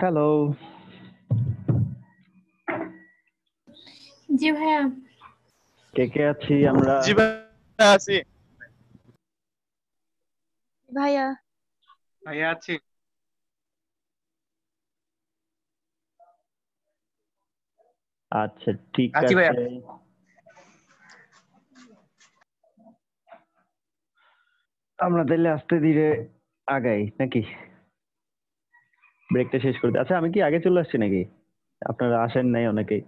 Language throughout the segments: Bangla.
হ্যালো। জি ভাইয়া। কে কে আছি আমরা? জি ভাইয়া আছি। ভাইয়া ভাইয়া আছি। আচ্ছা ঠিক আছি ভাইয়া। আছে। আমরা তাহলে আস্তে ধীরে আগাই নাকি? ব্রেকটা শেষ করতে। আচ্ছা আমি কি আগে চলে আসছি নাকি? আপনারা আসেন নাই অনেকেই।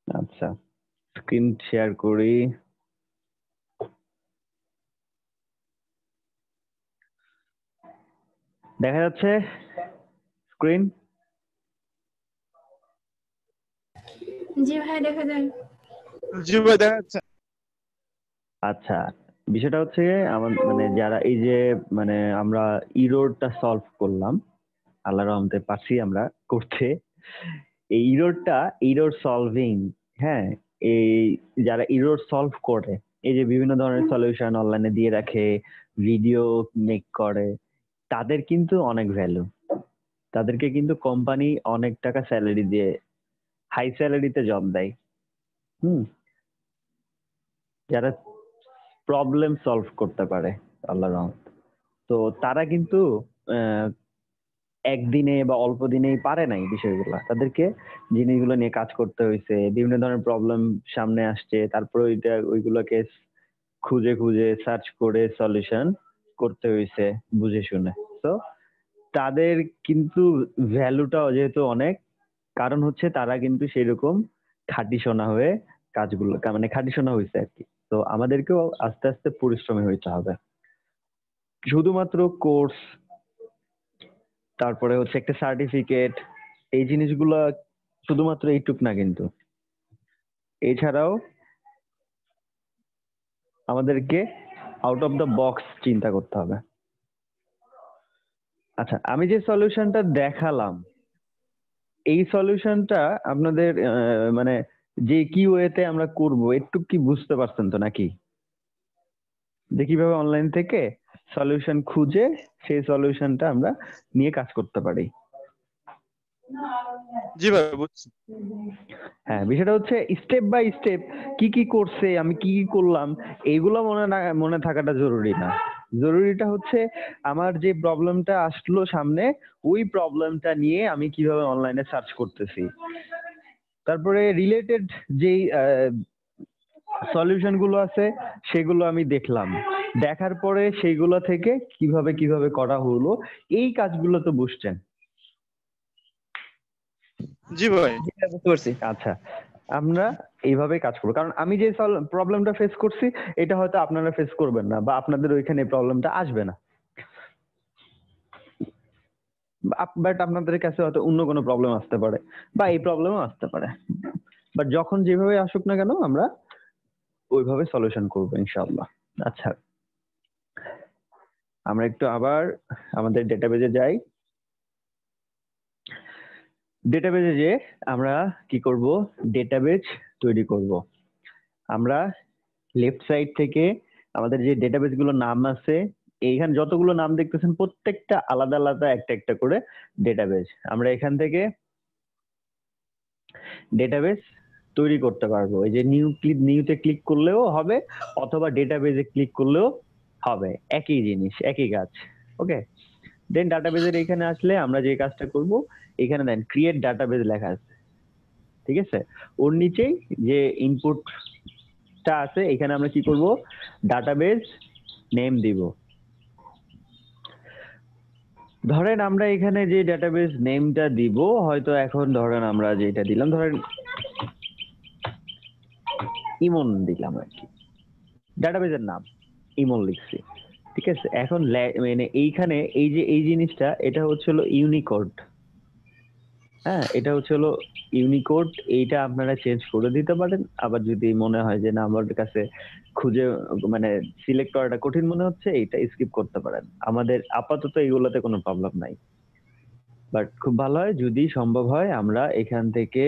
আচ্ছা স্ক্রিন শেয়ার করি। দেখা যাচ্ছে স্ক্রিন? জি ভাইয়া দেখা যায়। জি ভাই দেখা যাচ্ছে। আচ্ছা বিষয়টা হচ্ছে আমার মানে যারা এই যে মানে আমরা ইরোরটা সলভ করলাম, আল্লাহর রহমতে পারছি আমরা করতে। এই ইরোর সলভিং, হ্যাঁ, এই যারা ইরোর সলভ করে, এই যে বিভিন্ন ধরনের সলিউশন অনলাইনে দিয়ে রাখে, ভিডিও মেক করে, তাদের কিন্তু অনেক ভ্যালু। তাদেরকে কিন্তু কোম্পানি অনেক টাকা স্যালারি দিয়ে, হাই স্যালারিতে জব দেয়। হুম, যারা প্রবলেম সলভ করতে পারে আল্লাহর রহমতে, তো তারা কিন্তু আহ, একদিনে বা অল্প দিনেই পারে নাই বিষয়গুলো। তাদেরকে জিনিসগুলো নিয়ে কাজ করতে হয়েছে, বিভিন্ন ধরনের প্রবলেম সামনে আসছে, তারপর ওইগুলোকে খুঁজে খুঁজে সার্চ করে সলিউশন করতে হয়েছে বুঝে শুনে। তো তাদের কিন্তু ভ্যালুটাও যেহেতু অনেক, কারণ হচ্ছে তারা কিন্তু সেরকম খাঁটিসোনা হয়ে কাজগুলো মানে খাঁটিসোনা হয়েছে আর কি। তো আমাদেরকেও আস্তে আস্তে পরিশ্রমী হইতে হবে। শুধুমাত্র কোর্স, তারপরে হচ্ছে একটা সার্টিফিকেট, এই জিনিসগুলো শুধুমাত্র এইটুক না কিন্তু, এছাড়াও আমাদেরকে আউট অফ দ্য বক্স চিন্তা করতে হবে। আচ্ছা আমি যে সলিউশনটা দেখালাম, এই সলিউশনটা আপনাদের মানে যে কি ওয়েতে আমরা করব একটু কি বুঝতে পারছেন তো নাকি? যে কিভাবে অনলাইন থেকে সলিউশন খুঁজে সেই সলিউশনটা আমরা নিয়ে কাজ করতে পারি। জি ভাই বুঝছি। হ্যাঁ বিষয়টা হচ্ছে স্টেপ বাই স্টেপ কি কি করছে, আমি কি কি করলাম, এইগুলো মনে থাকাটা জরুরি না। জরুরিটা হচ্ছে আমার যে প্রবলেমটা আসলো সামনে, ওই প্রবলেমটা নিয়ে আমি কিভাবে অনলাইনে সার্চ করতেছি, তারপরে রিলেটেড যেই সলিউশন গুলো আছে সেগুলো আমি দেখলাম, দেখার পরে সেইগুলো থেকে কিভাবে কিভাবে করা হলো, এই কাজগুলো তো বুঝছেন। জি ভাই বুঝতে পারছি। আচ্ছা আমরা এইভাবে কাজ করবো, কারণ আমি যে প্রবলেমটা ফেস করছি এটা হয়তো আপনারা ফেস করবেন না, বা আপনাদের ওইখানে প্রবলেমটা আসবে না, বাট আপনাদের কাছে হয়তো অন্য কোনো প্রবলেম আসতে পারে, বা এই প্রবলেমও আসতে পারে। বাট যখন যেভাবে আসুক না কেন আমরা ওইভাবে সলিউশন করবো ইনশাআল্লাহ। আচ্ছা আমরা একটু আবার আমাদের ডেটাবেজে যাই। ডেটাবেজে যে আমরা কি করব, ডেটাবেজ তৈরি করব। আমরা লেফট সাইড থেকে আমাদের যে ডেটাবেজ গুলোর নাম আছে, এইখানে যতগুলো নাম দেখতেছেন প্রত্যেকটা আলাদা আলাদা একটা একটা করে ডেটাবেজ। আমরা এখান থেকে ডেটাবেজ তৈরি করতে পারবো। এই যে নিউতে ক্লিক করলেও হবে, অথবা ডেটাবেজে ক্লিক করলেও হবে, একই জিনিস একই কাজ। ওকে, দেন ডাটাবেজের এখানে আসলে আমরা যে কাজটা করব, এখানে দেন ক্রিয়েট ডাটাবেজ লেখা আছে, ঠিক আছে? ওর নিচেই যে ইনপুটটা আছে এখানে আমরা কি করব, ডাটাবেজ নেম দিব। ধরেন আমরা এখানে যে ডাটাবেজ নেমটা দিব, হয়তো এখন ধরেন আমরা যেটা দিলাম, ধরেন ইমন দিলাম আর কি, ডাটাবেজের নাম ইমন লিখছি, ঠিক আছে? এখন মানে এইখানে এই যে এই জিনিসটা, এটা হচ্ছে হলো ইউনিকোড। হ্যাঁ এটা হচ্ছে হলো ইউনিকোড, এইটা আপনারা চেঞ্জ করে দিতে পারেন। আবার যদি মনে হয় যে না আমার কাছে খুঁজে মানে সিলেক্ট করাটা কঠিন মনে হচ্ছে, এইটা স্কিপ করতে পারেন। আমাদের আপাতত এইগুলোতে কোনো প্রবলেম নাই, বাট খুব ভালো হয় যদি সম্ভব হয় আমরা এখান থেকে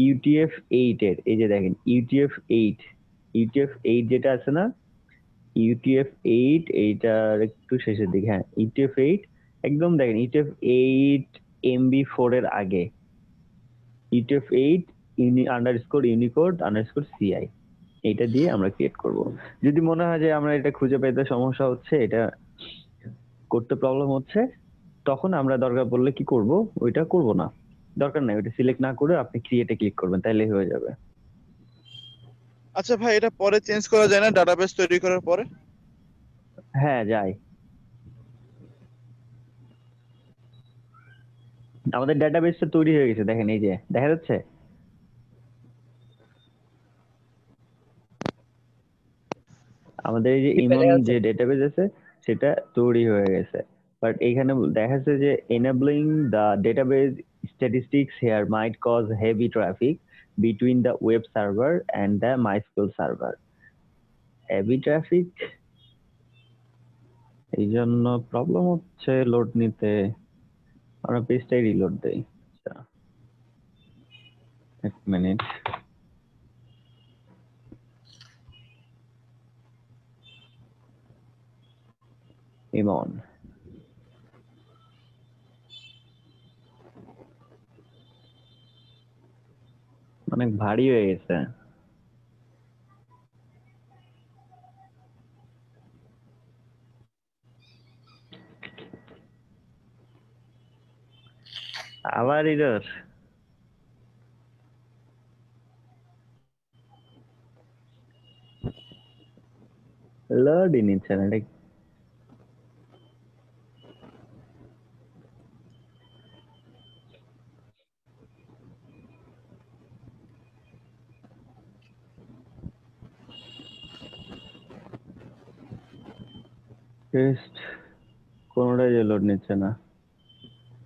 UTF-8 এর, এই যে দেখেন UTF-8, UTF-8 যেটা আছে না, UTF-8 এইটার একটু শেষের দিকে, হ্যাঁ UTF-8 একদম দেখেন UTF-8 MB4 এর আগে UTF-8 _Unicode_CI এটা দিয়ে আমরা ক্রিয়েট করব। যদি মনে হয় যে আমরা এটা খুঁজে পেতে সমস্যা হচ্ছে, এটা করতে প্রবলেম হচ্ছে, তখন আমরা দরকার পড়লে কি করব, ওইটা করব না, দরকার নাই, ওইটা সিলেক্ট না করে আপনি ক্রিয়েটে ক্লিক করবেন, তাইলেই হয়ে যাবে। আচ্ছা ভাই, এটা পরে চেঞ্জ করা যায় না ডাটাবেস তৈরি করার পরে? হ্যাঁ যায়। আমাদের ডেটাবেসটা তৈরি হয়ে গেছে, দেখেন এই যে দেখা যাচ্ছে। আমাদের এই যে ইমন যে ডেটাবেস আছে সেটা তৈরি হয়ে গেছে, বাট এখানে দেখা যাচ্ছে যে enabling the database statistics here might cause heavy traffic between the web server and the MySQL server. heavy traffic এই জন্য প্রবলেম হচ্ছে লোড নিতে। আমরা পেজটাই রিলোড দেই। আচ্ছা, এক মিনিট। ইমন অনেক ভারী হয়ে গেছে। আবার এরর, লোডই নিচ্ছে না, এটা টেস্ট কোনোটাই যে লোড নিচ্ছে না।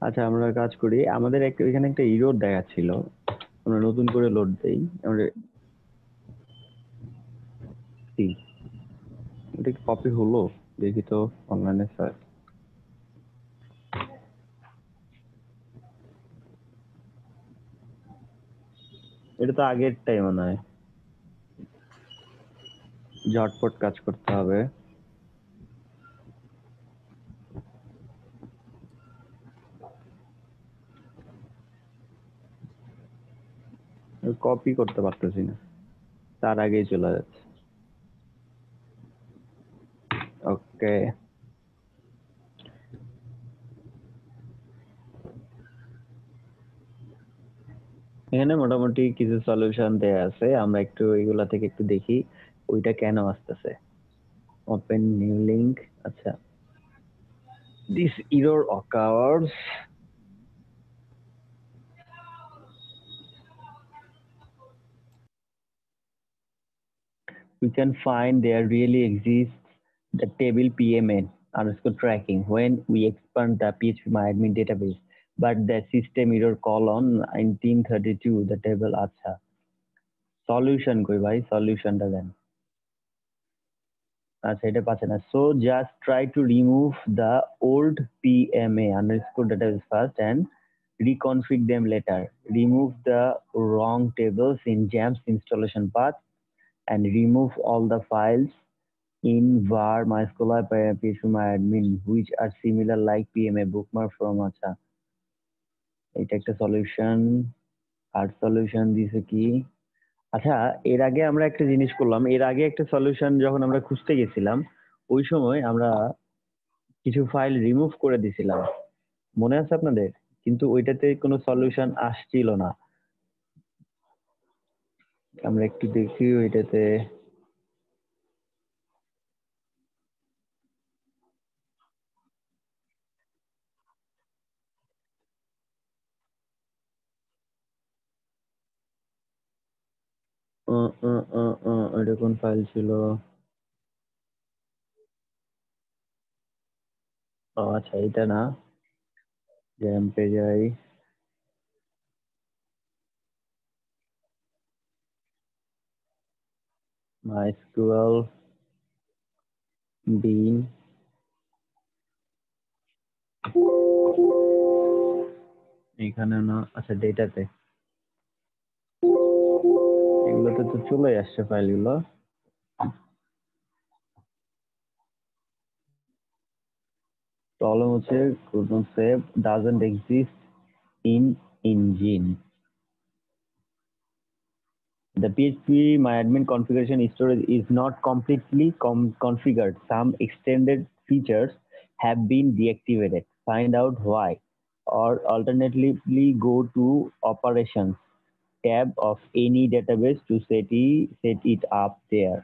আচ্ছা আমরা কাজ করি, আমাদের এখানে একটা ইরর দেখাচ্ছিল, আমরা নতুন করে লোড দেই। আমরা কি এটা কি কপি হলো দেখি তো অনলাইনে স্যার। এটা তো আগেরটাই মনে হয়, ঝটপট কাজ করতে হবে। কপি করতে পারতেছি না, তার আগেই চলে যাচ্ছে। ওকে, এখানে মোটামুটি কিছু সলিউশন দেয়া আছে, আমরা একটু এগুলা থেকে একটু দেখি ওইটা কেন আসতেছে। Open new link. আচ্ছা, this error occurs we can find there really exists the table PMN underscore tracking when we expand the PHPMyAdmin database, but the system error colon 1932 the table acha solution koi bhai, solution টা দেন। আচ্ছা এটা পাচ্ছে না, so just try to remove the old PMA underscore database first and reconfig them later. Remove the wrong tables in Jam's installation path and remove all the files in var MySQL PHPMyAdmin which are similar like PMA bookmark from আচ্ছা এটা একটা সলিউশন। আর সলিউশন দিছে কি, আচ্ছা এর আগে আমরা একটা জিনিস করলাম, এর আগে একটা সলিউশন যখন আমরা খুঁজতে গেছিলাম ওই সময় আমরা কিছু ফাইল রিমুভ করে দিছিলাম, মনে আছে আপনাদের? কিন্তু ওইটাতে কোনো সলিউশন আসছিল না। আমরা একটু দেখি ওইটাতে। ওইটা কোন ফাইল ছিল? ও আচ্ছা এটা না, জ্যাম্পে যাই। MySQL বিন এখানে না, আচ্ছা ডেটাতে, এগুলোতে তো চলে আসছে ফাইলগুলো। প্রবলেম হচ্ছে save doesn't exist in engine. The PHP MyAdmin configuration storage is not completely configured. Some extended features have been deactivated. Find out why. Or alternatively, go to Operations tab of any database to set it up there.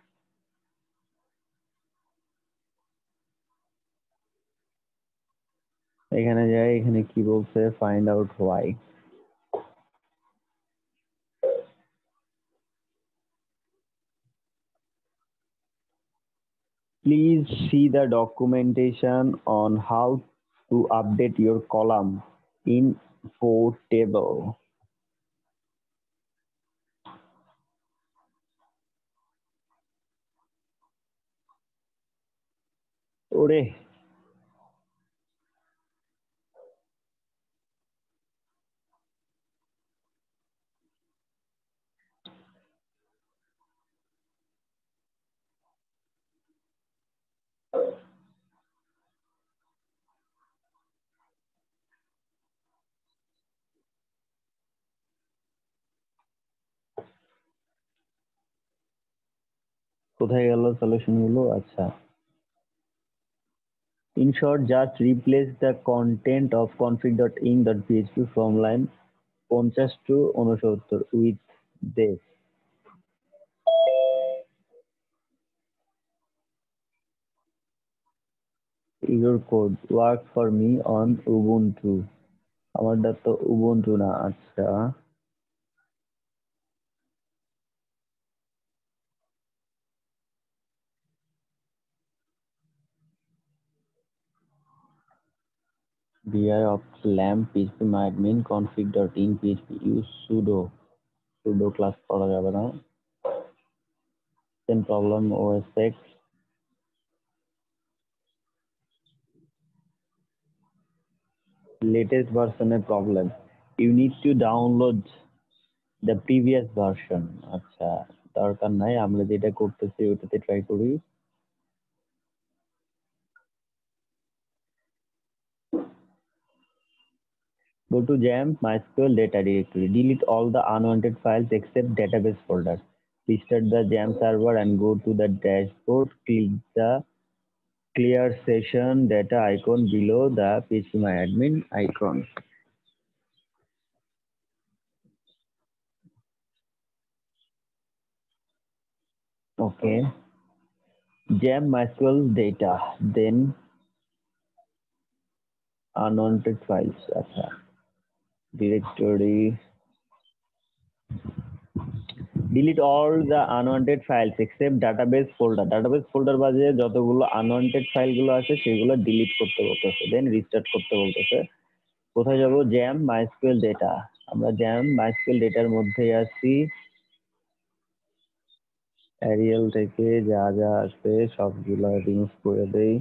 এখানে যাই, এখানে কি বলছে, find out why. Please see the documentation on how to update your column in table. ওরে কোথায় গেল সলিউশন গুলো? আচ্ছা, in short, just replace the content of config.in.php from line 50 to 69 with this. Your code work for me on Ubuntu. আমারটা তো Ubuntu না। আচ্ছা, dir of lamp php myadmin config.in php use sudo class করা যাবে না। Then problem OSX latest version A problem. You need to download the previous version. আচ্ছা, দরকার নাই, আমরা যেটা করতেছি ওটাতে ট্রাই করি। Go to XAMPP MySQL data directory. Delete all the unwanted files except database folder. Restart the XAMPP server and go to the dashboard. Click the clear session data icon below the phpMyAdmin icon. Okay. XAMPP MySQL data, then unwanted files. আচ্ছা, directory. Delete all the unwanted files except database folder. Database folder বাজে যতগুলো unwanted ফাইল গুলো আছে সেগুলো ডিলিট করতে বলতেছে, দেন রিস্টার্ট করতে বলতেছে। কোথায় যাব? XAMPP MySQL data। আমরা XAMPP MySQL dataর মধ্যে আছি। অ্যারিয়াল থেকে যা যা আছে সবগুলো রিমুভ করে দেই।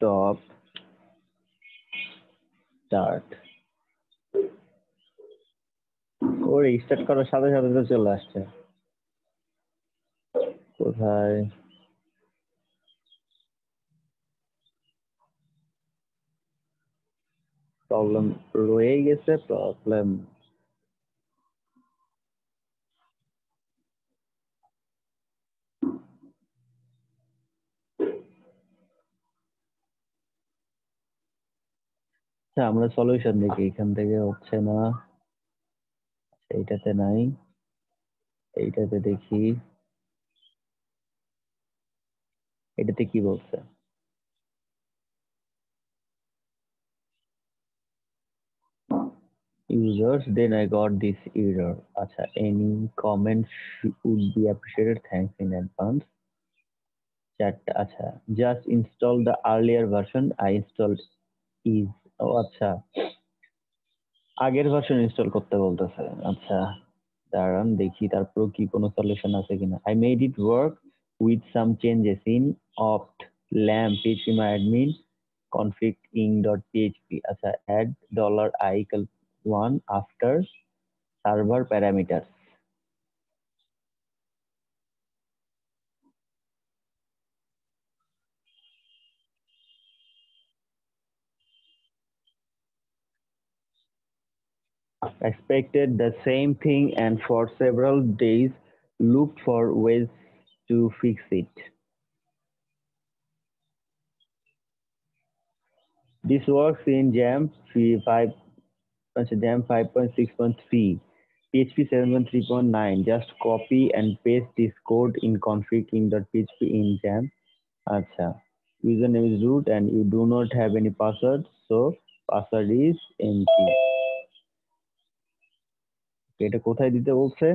টপ স্টার্ট, ও রিস্টার্ট করার সাথে সাথে তো চলে আসছে। কোথায়? প্রবলেম রয়ে গেছে, প্রবলেম। আচ্ছা, আমরা সলিউশন দেখি, এখান থেকে হচ্ছে না, এইটাতে নাই, এইটাতে দেখি, এটাতে কি বলছে? Users, then I got this error. আচ্ছা, any comments would be appreciated, thanks in advance. চারটা, আচ্ছা, just install the earlier version I installed is, ও আচ্ছা, আগের ভার্সন ইনস্টল করতে বলতেছে। আচ্ছা, দাঁড়ান দেখি তারপর কি কোনো সলিউশন আছে কিনা। I made it work with some changes in opt lamp phpMyAdmin config ing.php. আচ্ছা, add $i equal 1 after server parameters. expected the same thing and for several days looked for ways to fix it. This works in Jam 5.6.3, PHP 7.3.9. Just copy and paste this code in config.php in Jam. আচ্ছা, username is root and you do not have any password, so password is empty. এটা কোথায় দিতে বলছে?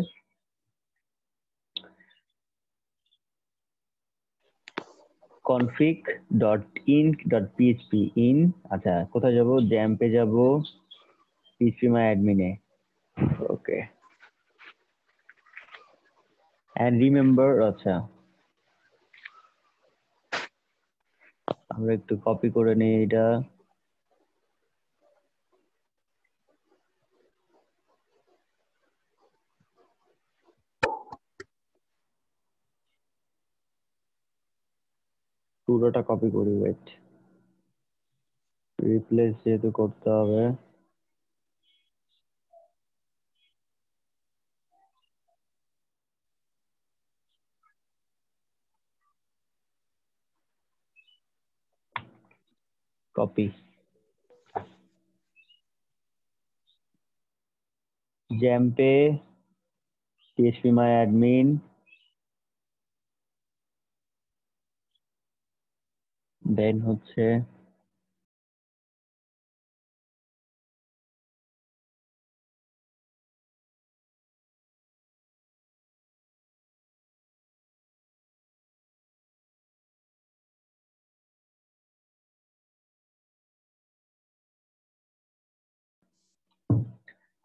config.inc.php in, আচ্ছা কোথায় যাব? জ্যাম্পে যাব, phpMyAdmin A. Okay, and remember, আচ্ছা আমরা একটু কপি করে নিই এটা। পুরোটা কপি করি, ওয়েট, রিপ্লেস যেহেতু করতে হবে। কপি, জ্যাম্পে phpMyAdmin, দেন হচ্ছে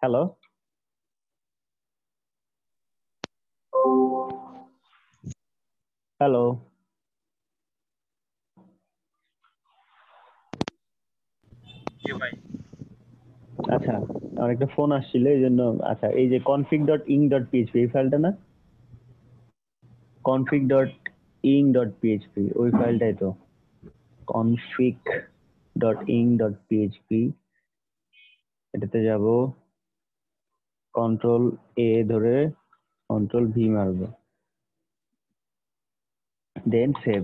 হ্যালো, হ্যালো, আচ্ছা আমার একটা ফোন আসছিল এই জন্য। আচ্ছা, এই যে config.inc.php এই ফাইলটা না, config.inc.php ওই ফাইলটাই তো, config.inc.php, এটাতে যাব, কন্ট্রোল এ ধরে কন্ট্রোল ভি মারবো, দেন সেভ।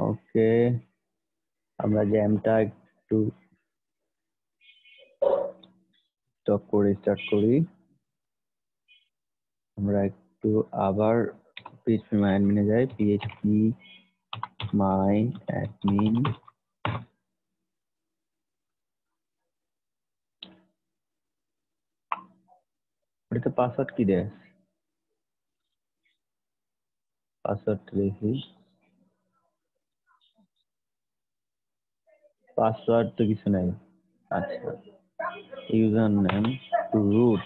ওকে, আমরা জ্যামটা একটু স্টপ করে স্টার্ট করি। আমরা একটু আবার phpMyAdmin এ যাই, phpMyAdmin, ওটাতে পাসওয়ার্ড কি দেয়? পাসওয়ার্ড দেখি, পাসওয়ার্ড তো কিছু নাই। আচ্ছা, ইউজার নেম রুট,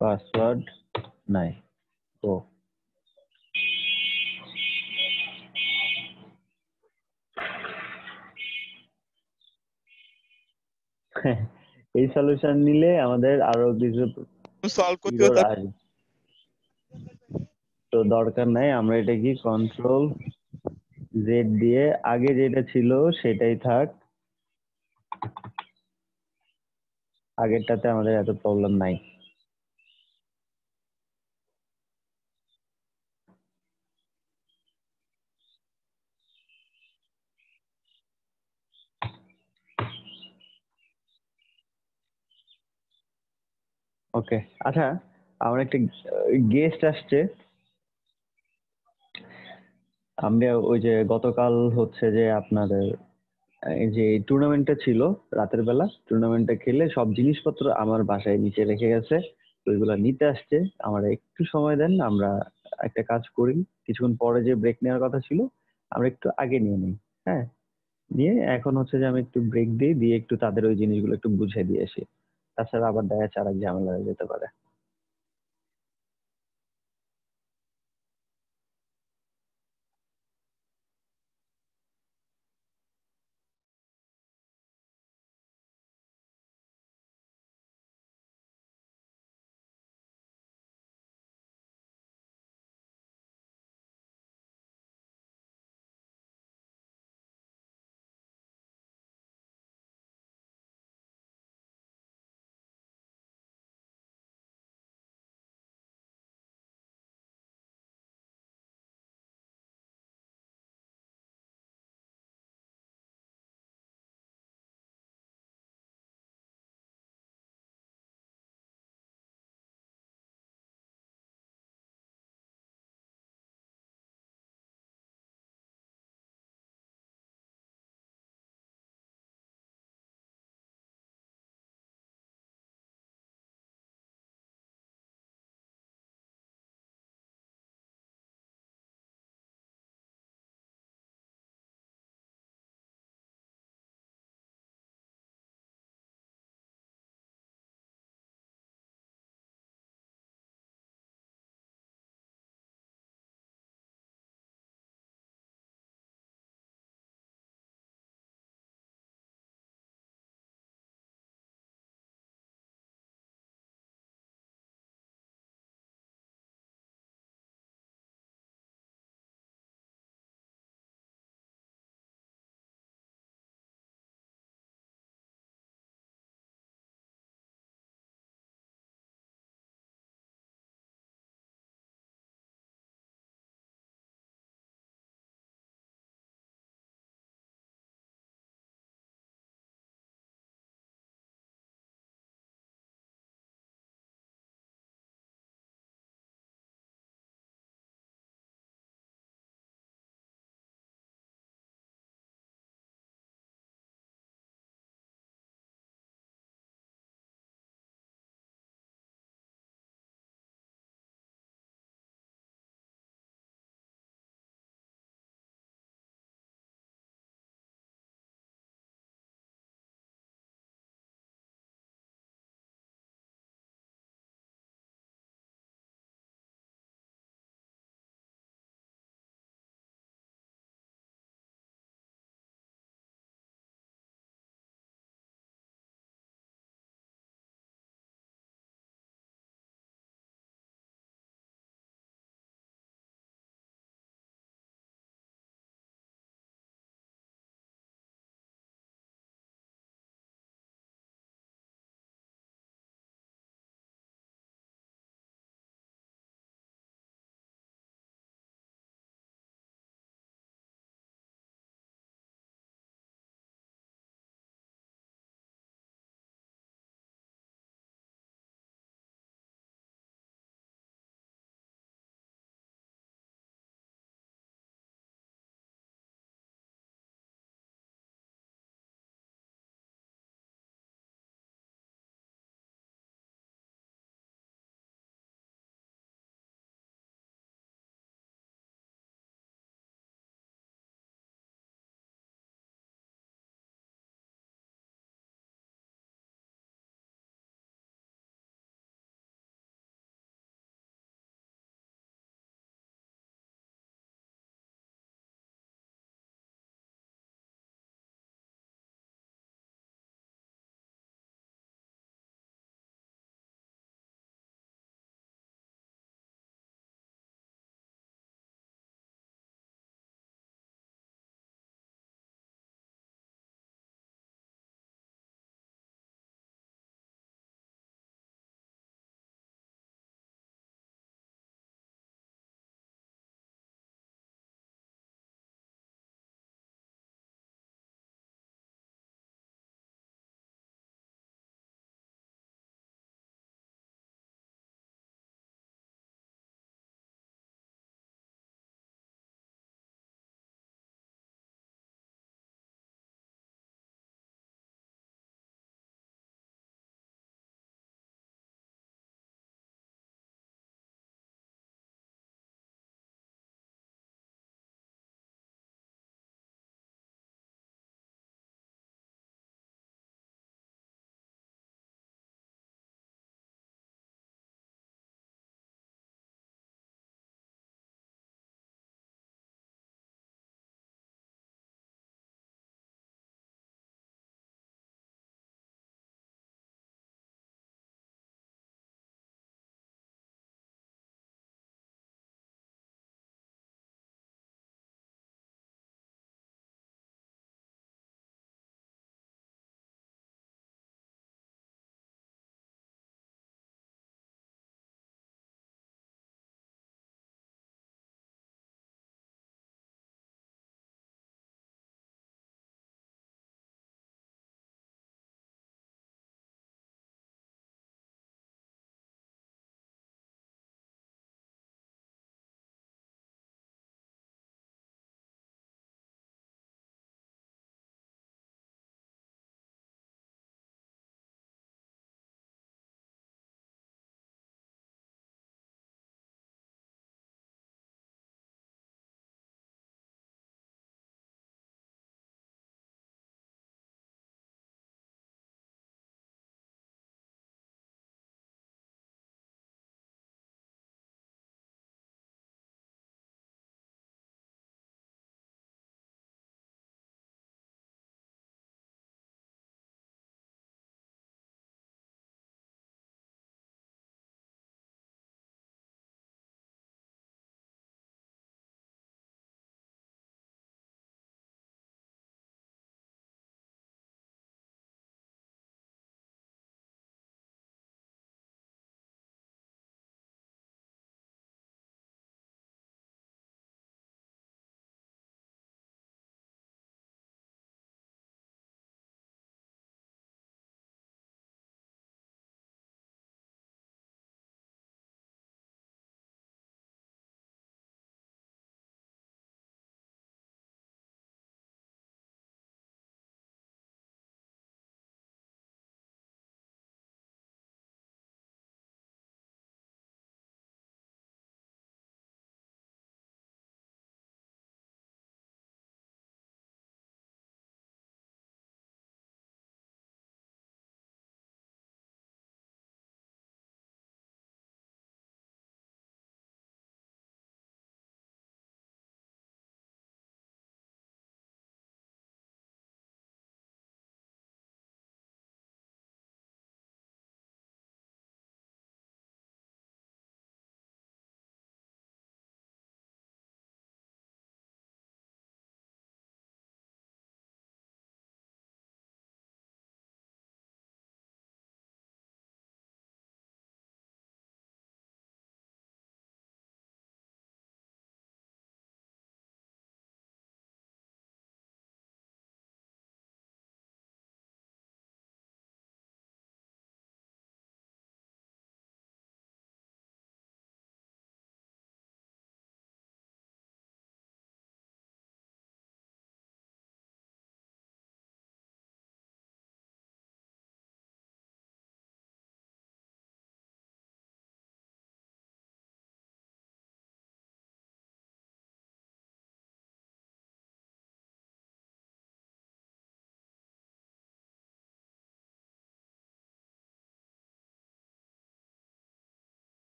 পাসওয়ার্ড নাই। ও এই সলিউশন নিলে আমাদের আরো কিছু সলভ করতে এরর হতো। আসবে, তো দরকার নাই। আমরা এটা কি কন্ট্রোল জেড দিয়ে, আগে যেটা ছিল সেটাই থাক, আগেরটাতে আমাদের এত প্রবলেম নাই। ওকে, আচ্ছা আমার একটা গেস্ট আসছে। আমরা ওই যে গতকাল হচ্ছে যে আপনাদের এই যে টুর্নামেন্টটা ছিল রাতের বেলা, টুর্নামেন্টটা খেলে সব জিনিসপত্র আমার বাসায় নিচে রেখে গেছে, তো ওইগুলা নিতে আসছে। আমার একটু সময় দেন, আমরা একটা কাজ করি, কিছুক্ষণ পরে যে ব্রেক নেওয়ার কথা ছিল আমরা একটু আগে নিয়ে নিই। হ্যাঁ, নিয়ে এখন হচ্ছে যে আমি একটু ব্রেক দিই, দিয়ে একটু তাদের ওই জিনিসগুলো একটু বুঝিয়ে দিয়ে আসি, তাছাড়া আবার দেখা যাচ্ছে আরেক ঝামেলা হয়ে যেতে পারে।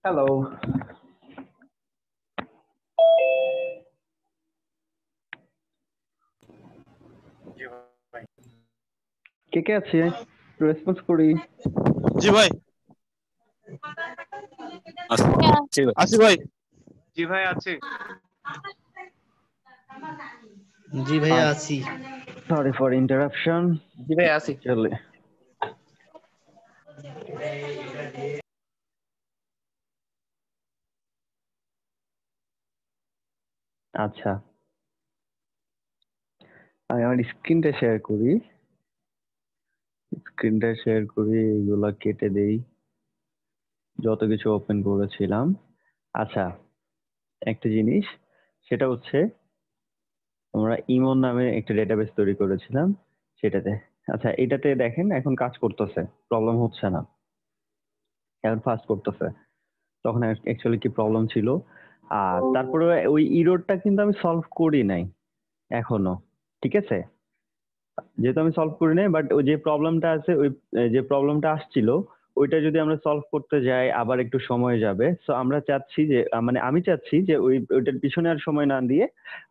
হ্যালো, কে কে আছে? রেসপন্স করি। জি ভাই। আছি ভাই। জি ভাই আছে। জি ভাইয়া আছি। Sorry for interruption. জি ভাই আছি। চলে আচ্ছা, আমি আমার স্ক্রিনটা শেয়ার করি। এগুলা কেটে দেই, যত কিছু ওপেন করেছিলাম। আচ্ছা, একটা জিনিস, সেটা হচ্ছে আমরা ইমন নামে একটা ডেটাবেস তৈরি করেছিলাম সেটাতে। আচ্ছা, এটাতে দেখেন এখন কাজ করতেছে, প্রবলেম হচ্ছে না, এখন ফাস্ট করতেছে। তখন অ্যাকচুয়ালি কি প্রবলেম ছিল? আর তারপরে ওই ইরোরটা কিন্তু আমি সলভ করি নাই এখনো, ঠিক আছে? যেহেতু আমি সলভ করি নাই, বাট ওই যে প্রবলেমটা আছে, ওই যে প্রবলেমটা আসছিল, ওইটা যদি আমরা সলভ করতে যাই আবার একটু সময় যাবে। সো আমরা চাচ্ছি যে মানে আমি চাচ্ছি যে ওইটার পিছনে আর সময় না দিয়ে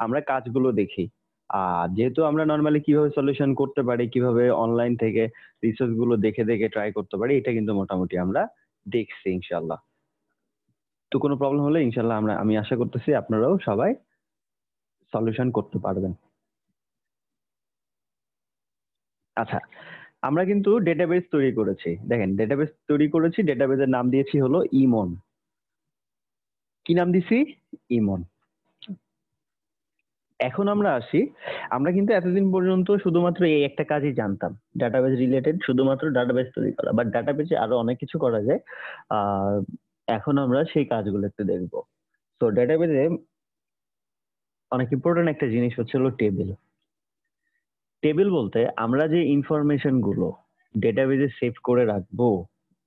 আমরা কাজগুলো দেখি। আর যেহেতু আমরা নর্মালি কিভাবে সলিউশন করতে পারি, কিভাবে অনলাইন থেকে রিসোর্স গুলো দেখে দেখে ট্রাই করতে পারি, এটা কিন্তু মোটামুটি আমরা দেখছি ইনশাল্লাহ। তো কোনো প্রবলেম হলে ইনশাল্লাহ আমি আশা করতেছি আপনারাও সবাই সলিউশন করতে পারবেন। আচ্ছা, আমরা কিন্তু ডেটাবেস তৈরি করেছি। দেখেন, ডেটাবেস তৈরি করেছি, ডেটাবেসের নাম দিয়েছি হলো ইমন। কি নাম দিছি? ইমন। এখন আমরা আসি, আমরা কিন্তু এতদিন পর্যন্ত শুধুমাত্র এই একটা কাজই জানতাম, ডাটাবেস রিলেটেড, শুধুমাত্র ডাটাবেস তৈরি করা। বাট ডাটাবেসে আরো অনেক কিছু করা যায়। আহ এখন আমরা সেই কাজগুলো একটু দেখবো। তো ডাটাবেসে অনেক ইম্পর্টেন্ট একটা জিনিস হচ্ছে হলো টেবিল। টেবিল বলতে আমরা যে ইনফরমেশন গুলো ডেটাবেসে সেভ করে রাখবো,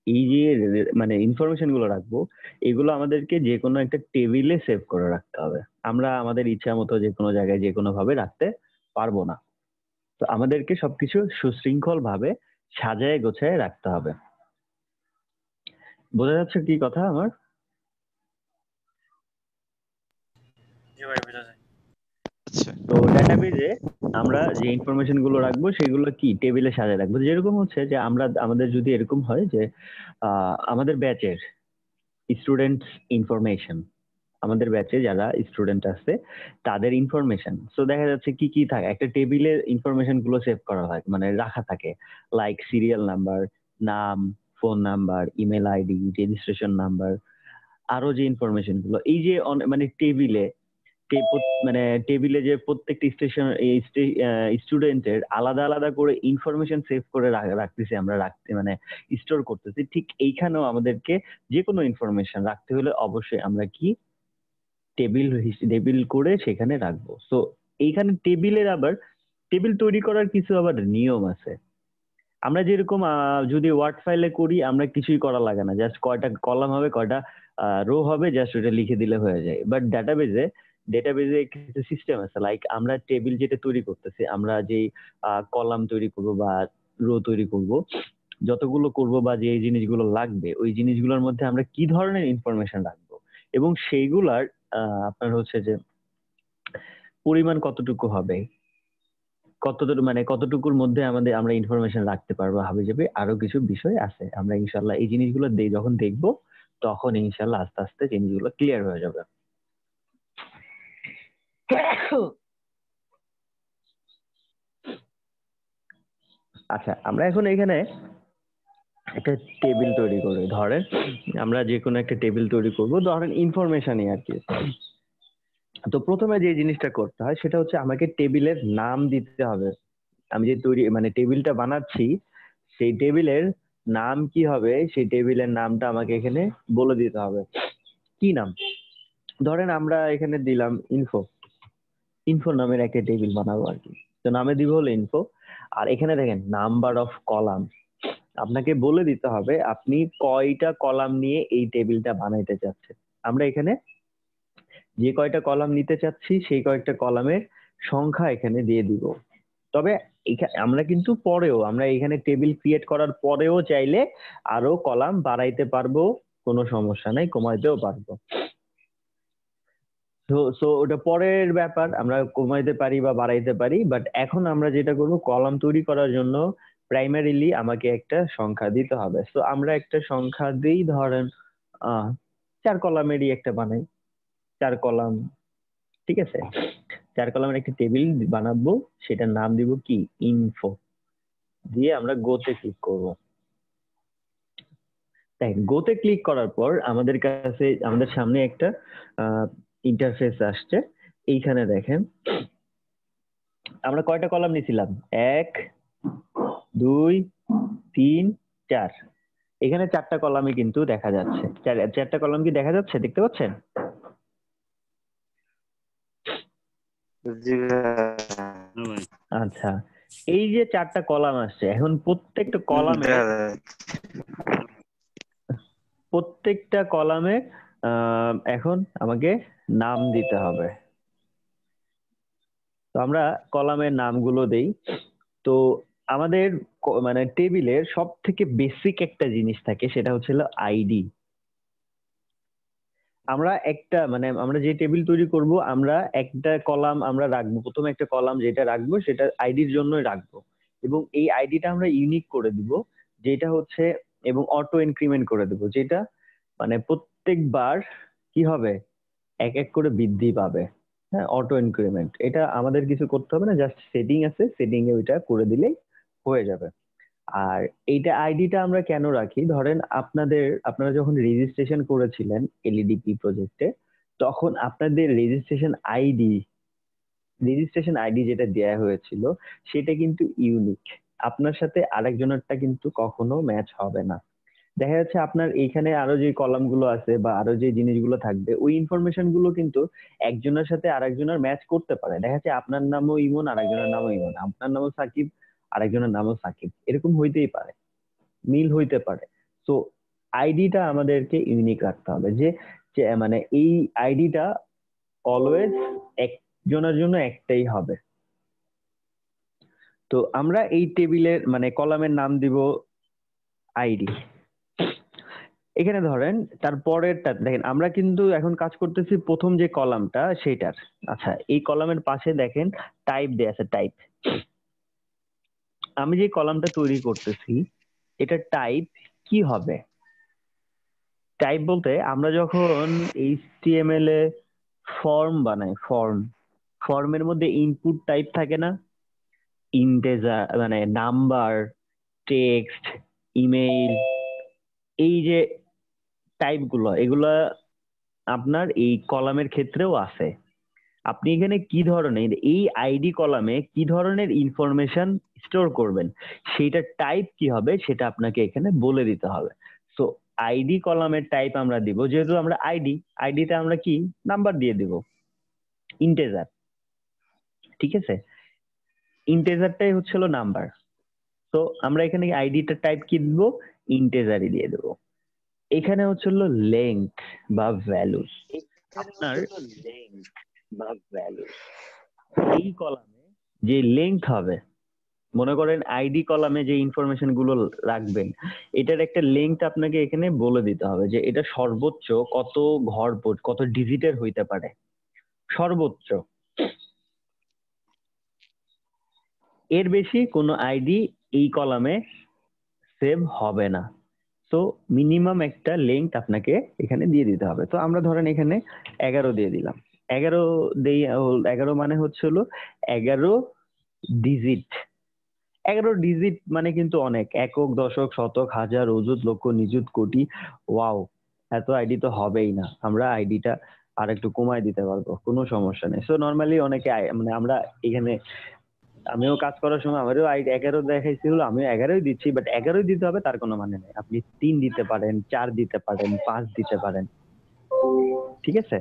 এই যে মানে ইনফরমেশন গুলো রাখবো, এগুলো আমাদেরকে যে কোনো একটা টেবিলে সেভ করে রাখতে হবে। আমরা আমাদের ইচ্ছা মতো যে কোনো জায়গায় যে কোনো ভাবে রাখতে পারবো না। তো আমাদেরকে সবকিছু সুশৃঙ্খল ভাবে সাজায় গোছায় রাখতে হবে। বোঝা যাচ্ছে কি কথা আমার? জি ভাই বোঝা যায়। আচ্ছা তো ডাটাবেজে আমরা যে ইনফরমেশন গুলো রাখবো সেগুলো কি টেবিলে সাজায় রাখবো। যেরকম হচ্ছে যে আমাদের যদি এরকম হয় যে আমাদের ব্যাচের স্টুডেন্টস ইনফরমেশন, আমাদের ব্যাচে যারা স্টুডেন্ট আছে তাদের ইনফরমেশন, সো দেখা যাচ্ছে কি কি থাকে, একটা টেবিলে ইনফরমেশন গুলো সেভ করা হয়, মানে রাখা থাকে। লাইক সিরিয়াল নাম্বার, নাম, phone number, email ID, registration number, আরো যে ইনফরমেশন গুলো এই যে মানে টেবিলে, মানে টেবিলে যে প্রত্যেকটি স্টেশন স্টুডেন্টের আলাদা আলাদা করে ইনফরমেশন সেভ করে রাখতেছি আমরা, রাখতে মানে স্টোর করতেছি। ঠিক এইখানেও আমাদেরকে যে কোনো ইনফরমেশন রাখতে হলে অবশ্যই আমরা কি টেবিল করে সেখানে রাখবো। সো এইখানে টেবিলের আবার টেবিল তৈরি করার কিছু আবার নিয়ম আছে। আমরা যেরকম যদি ওয়ার্ড ফাইলে করি, আমরা কিছুই করা লাগে না, জাস্ট কয়টা কলাম হবে, কয়টা রো হবে, জাস্ট ওটা লিখে দিলে হয়ে যায়। বাট ডেটাবেজে কিছু সিস্টেম আছে, লাইক আমরা টেবিল যেটা তৈরি করতেছি, আমরা যে কলাম তৈরি করব বা রো তৈরি করব, যতগুলো করব বা যে জিনিসগুলো লাগবে, ওই জিনিসগুলোর মধ্যে আমরা কি ধরনের ইনফরমেশন রাখবো এবং সেইগুলার আপনার হচ্ছে যে পরিমাণ কতটুকু হবে, কতটুকু মানে কতটুকুর মধ্যে আমরা ইনফরমেশন রাখতে পারবো, হাবি যাবে আরো কিছু বিষয় আছে। আমরা ইনশাল্লাহ এই জিনিসগুলো যখন দেখবো, তখন ইনশাল্লাহ আস্তে আস্তে জিনিসগুলো ক্লিয়ার হয়ে যাবে। আচ্ছা, আমরা এখন এখানে একটা টেবিল তৈরি করি। ধরেন আমরা যে কোনো একটা টেবিল তৈরি করব, ধরেন ইনফরমেশনই আর কি। তো প্রথমে যে জিনিসটা করতে হয় সেটা হচ্ছে আমাকে টেবিলের নাম দিতে হবে। আমি যে মানে টেবিলটা বানাচ্ছি, সেই টেবিলের নাম কি হবে, সেই টেবিলের নামটা আমাকে এখানে বলে দিতে হবে। কি নাম? ধরেন আমরা এখানে দিলাম ইনফো। ইনফো নামের একটা টেবিল বানাবো আর কি। তো নামে দিব হলো ইনফো। আর এখানে দেখেন নাম্বার অফ কলাম, আপনাকে বলে দিতে হবে আপনি কয়টা কলাম নিয়ে এই টেবিলটা বানাইতে চাচ্ছেন। আমরা এখানে যে কয়টা কলাম নিতে চাচ্ছি সেই কয়েকটা কলামের সংখ্যা এখানে দিয়ে দিব। তবে আমরা কিন্তু পরেও, আমরা এখানে টেবিল ক্রিয়েট করার পরেও চাইলে আরো কলাম বাড়াইতে পারবো, কোনো সমস্যা নাই, কমাইতেও পারবো। সো ওটা পরের ব্যাপার, আমরা কমাইতে পারি বা বাড়াইতে পারি, বাট এখন আমরা যেটা করবো কলাম তৈরি করার জন্য প্রাইমারিলি আমাকে একটা সংখ্যা দিতে হবে। সো আমরা একটা সংখ্যা দিই, ধরেন 4 কলামেরই একটা বানাই, 4 কলাম, ঠিক আছে? 4 কলামের একটা টেবিল বানাবো, সেটার নাম দিব কি, ইনফো, দিয়ে আমরা গোতে ক্লিক করব। তাই গোতে ক্লিক করার পর আমাদের কাছে, আমাদের সামনে একটা ইন্টারফেস আসছে। এইখানে দেখেন আমরা কয়টা কলাম নিয়েছিলাম, 1 2 3 4, এখানে 4টা কলামই কিন্তু দেখা যাচ্ছে। 4টা কলাম কি দেখা যাচ্ছে, দেখতে পাচ্ছেন? জি ভাই। আচ্ছা, এই যে 4টা কলাম আসছে, এখন প্রত্যেকটা কলামে এখন আমাকে নাম দিতে হবে। তো আমরা কলামের নামগুলো দেই। তো আমাদের মানে টেবিলের সব থেকে বেসিক একটা জিনিস থাকে, সেটা হচ্ছে আইডি। আমরা একটা মানে আমরা যে টেবিল তৈরি করব, আমরা একটা কলাম আমরা রাখবো, প্রথমে একটা কলাম যেটা রাখবো সেটা আইডির জন্যই রাখবো, এবং এই আইডিটা আমরা ইউনিক করে দিব, যেটা হচ্ছে, এবং অটো ইনক্রিমেন্ট করে দিব, যেটা মানে প্রত্যেকবার কি হবে, এক এক করে বৃদ্ধি পাবে। হ্যাঁ, অটো ইনক্রিমেন্ট, এটা আমাদের কিছু করতে হবে না, জাস্ট সেটিং আছে, সেটিং এ ওইটা করে দিলেই হয়ে যাবে। আর এইটা আইডিটা আমরা কেন রাখি, ধরেন আপনারা যখন রেজিস্ট্রেশন করেছিলেন এলইডিপি প্রজেক্টে, তখন আপনাদের রেজিস্ট্রেশন আইডি যেটা দেয়া হয়েছিল সেটা কিন্তু ইউনিক, আপনার সাথে আরেকজনেরটা কিন্তু কখনো ম্যাচ হবে না। দেখা যাচ্ছে আপনার এইখানে আরো যে কলাম গুলো আছে বা আরো যে জিনিসগুলো থাকবে, ওই ইনফরমেশন গুলো কিন্তু একজনের সাথে আরেকজনের ম্যাচ করতে পারে। দেখা যাচ্ছে আপনার নামও ইমন, আরেকজনের নামও ইমন, আপনার নামও সাকিব, আরেকজনের নামও সাকিব, এরকম হইতেই পারে, মিল হইতে পারে। তো আইডিটা আমাদেরকে ইউনিক রাখতে হবে, যে যে মানে এই আইডিটা অলওয়েজ একজনের জন্য একটাই হবে। তো আমরা এই টেবিলের মানে কলামের নাম দিব আইডি। এখানে ধরেন তারপরেরটা দেখেন, আমরা কিন্তু এখন কাজ করতেছি প্রথম যে কলামটা সেটার। আচ্ছা, এই কলামের পাশে দেখেন টাইপ দেয়া আছে, টাইপ। আমি যে কলামটা তৈরি করতেছি এটা টাইপ কি হবে? টাইপ বলতে আমরা যখন এইচটিএমএল এ ফর্ম বানাই, ফর্মের মধ্যে ইনপুট টাইপ থাকে না, ইন্টেজার মানে নাম্বার, টেক্সট, ইমেইল, এই যে টাইপ গুলো, এগুলা আপনার এই কলামের ক্ষেত্রেও আছে। আপনি এখানে কি ধরনের এই আইডি কলামে কি ধরনের ইনফরমেশন স্টোর করবেন, সেটা টাইপ কি হবে সেটা আপনাকে এখানে বলে দিতে হবে। সো আইডি কলামের টাইপ আমরা দিব, যেহেতু আমরা আইডিতে আমরা কি নাম্বার দিয়ে দিব, ইন্টেজার, ঠিক আছে? ইন্টেজারটাই হচ্ছে নাম্বার। তো আমরা এখানে আইডিটা টাইপ কি দিব, ইন্টেজারই দিয়ে দেবো। এখানে হচ্ছে লেংথ বা ভ্যালুস, আপনার এই কলামে যে লেংথ হবে, মনে করেন আইডি কলামে যে ইনফরমেশন গুলো রাখবেন, এটার একটা লেংথ আপনাকে এখানে বলে দিতে হবে, যে এটা সর্বোচ্চ কত কত ডিজিটের হইতে পারে, সর্বোচ্চ। এর বেশি কোনো আইডি এই কলামে সেভ হবে না। তো মিনিমাম একটা লেংথ আপনাকে এখানে দিয়ে দিতে হবে। তো আমরা ধরেন এখানে 11 দিয়ে দিলাম। 11 দেই, 11 মানে হচ্ছে 11 ডিজিট। 11 ডিজিট মানে কিন্তু অনেক, একক, দশক, শতক, হাজার, অযুত, লক্ষ, নিযুত, কোটি। ওয়াও, এত আইডি তো হবেই না, আমরা আইডিটা আর একটু কমায় দিতে পারবো, কোনো সমস্যা নেই। সো নর্মালি অনেকে মানে আমরা এখানে, আমিও কাজ করার সময় আমারও 11 দেখাইছিল, আমিও 11ই দিচ্ছি, বাট 11ই দিতে হবে তার কোনো মানে নেই। আপনি 3 দিতে পারেন, 4 দিতে পারেন, 5 দিতে পারেন, ঠিক আছে?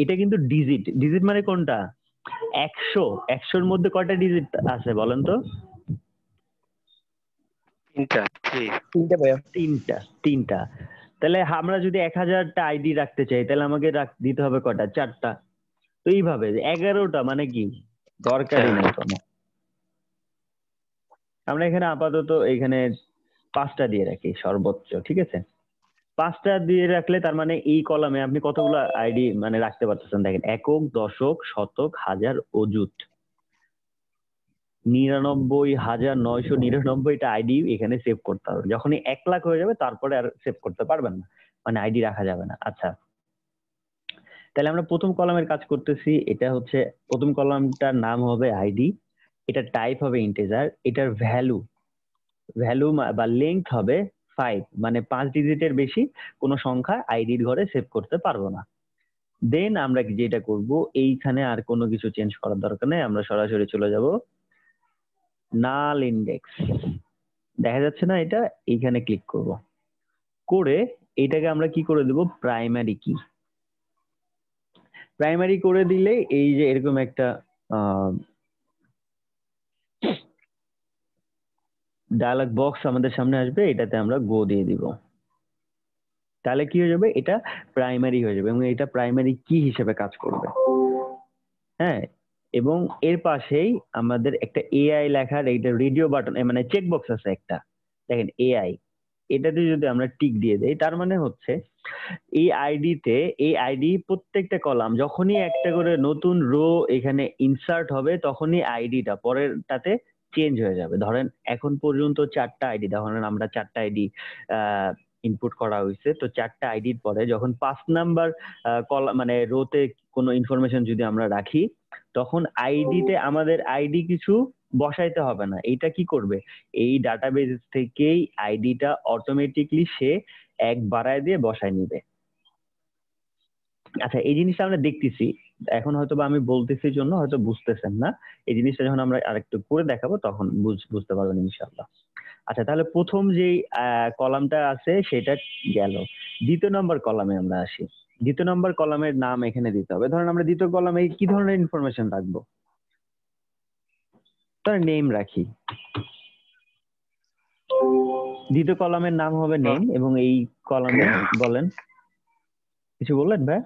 এটা কিন্তু ডিজিট, ডিজিট মানে কোনটা, 100 মধ্যে কয়টা ডিজিট আছে বলেন তো? তিনটা ভাইয়া। তিনটা। তাহলে আমরা যদি 1000টা আইডি রাখতে চাই, তাহলে আমাকে দিতে হবে কয়টা, 4টা। তো এইভাবে 11টা মানে কি, দরকারই নেই কোনো। আমরা এখানে আপাতত এখানে 5টা দিয়ে রাখি সর্বোচ্চ, ঠিক আছে? 5টা দিয়ে রাখলে তার মানে এই কলামে আপনি কতগুলো আইডি মানে রাখতে পারতেছেন। দেখেন, একক, দশক, শতক, হাজার, অযুত, 99,999টা আইডি এখানে সেভ করতে হবে। যখনই 1 লাখ হয়ে যাবে তারপরে আর সেভ করতে পারবেন না, মানে আইডি রাখা যাবে না। আচ্ছা, তাহলে আমরা প্রথম কলামের কাজ করতেছি। এটা হচ্ছে প্রথম কলামটার নাম হবে আইডি, এটা টাইপ হবে ইন্টিজার, এটার ভ্যালু ভ্যালু বা লেংথ হবে 5, মানে 5 ডিজিটের বেশি কোনো সংখ্যা আইডির ঘরে সেভ করতে পারবো না। দেন আমরা যেটা করব, এইখানে আর কোনো কিছু চেঞ্জ করার দরকার নেই, আমরা সরাসরি চলে যাব নাল ইন্ডেক্স। দেখা যাচ্ছে না এটা? এইখানে ক্লিক করব, করে এটাকে আমরা কি করে দেব, প্রাইমারি কি। প্রাইমারি করে দিলে এই যে এরকম একটা ডায়ালগ বক্স আমাদের সামনে আসবে, এটাতে আমরা গো দিয়ে দিব। তাহলে কি হয়ে যাবে, এটা প্রাইমারি হয়ে যাবে এবং এটা প্রাইমারি কি হিসেবে কাজ করবে। হ্যাঁ, এবং এর পাশেই আমাদের একটা এআই লেখার এইটা রেডিও বাটন, মানে চেক বক্স আছে একটা, দেখেন এআই, এটাতে যদি আমরা টিক দিয়ে দেই তার মানে হচ্ছে এই আইডিতে, এই আইডি প্রত্যেকটা কলাম যখনই একটা করে নতুন রো এখানে ইনসার্ট হবে তখনই আইডিটা পরেরটাতে চেঞ্জ হয়ে যাবে। ধরেন এখন পর্যন্ত 4টা আইডি, ধরেন আমরা 4টা আইডি ইনপুট করা হয়েছে, তো 4টা আইডির পরে যখন 5 নাম্বার কলাম মানে রোতে কোনো ইনফরমেশন যদি আমরা রাখি, তখন আইডিতে আমাদের আইডি কিছু বসাইতে হবে না। এইটা কি করবে, এই ডাটাবেস থেকেই আইডিটা অটোমেটিকলি সে 1 বাড়ায় দিয়ে বসায় নিবে। আচ্ছা, এই জিনিসটা আমরা দেখতেছি এখন, হয়তো বা আমি বলতেছি জন্য হয়তো বুঝতেছেন না। এই জিনিসটা যখন আমরা আরেকটু করে দেখাবো তখন বুঝতে পারবেন ইনশাআল্লাহ। আচ্ছা, তাহলে প্রথম যেই কলামটা আছে সেটা গেল। দ্বিতীয় নম্বর কলামে আমরা আসি। দ্বিতীয় নম্বর কলামের নাম এখানে দিতে হবে। ধরেন আমরা দ্বিতীয় কলামে কি ধরনের ইনফরমেশন রাখবো, তার নেম রাখি। দ্বিতীয় কলামের নাম হবে নেম, এবং এই কলামে বলেন, কিছু বললেন ভাই?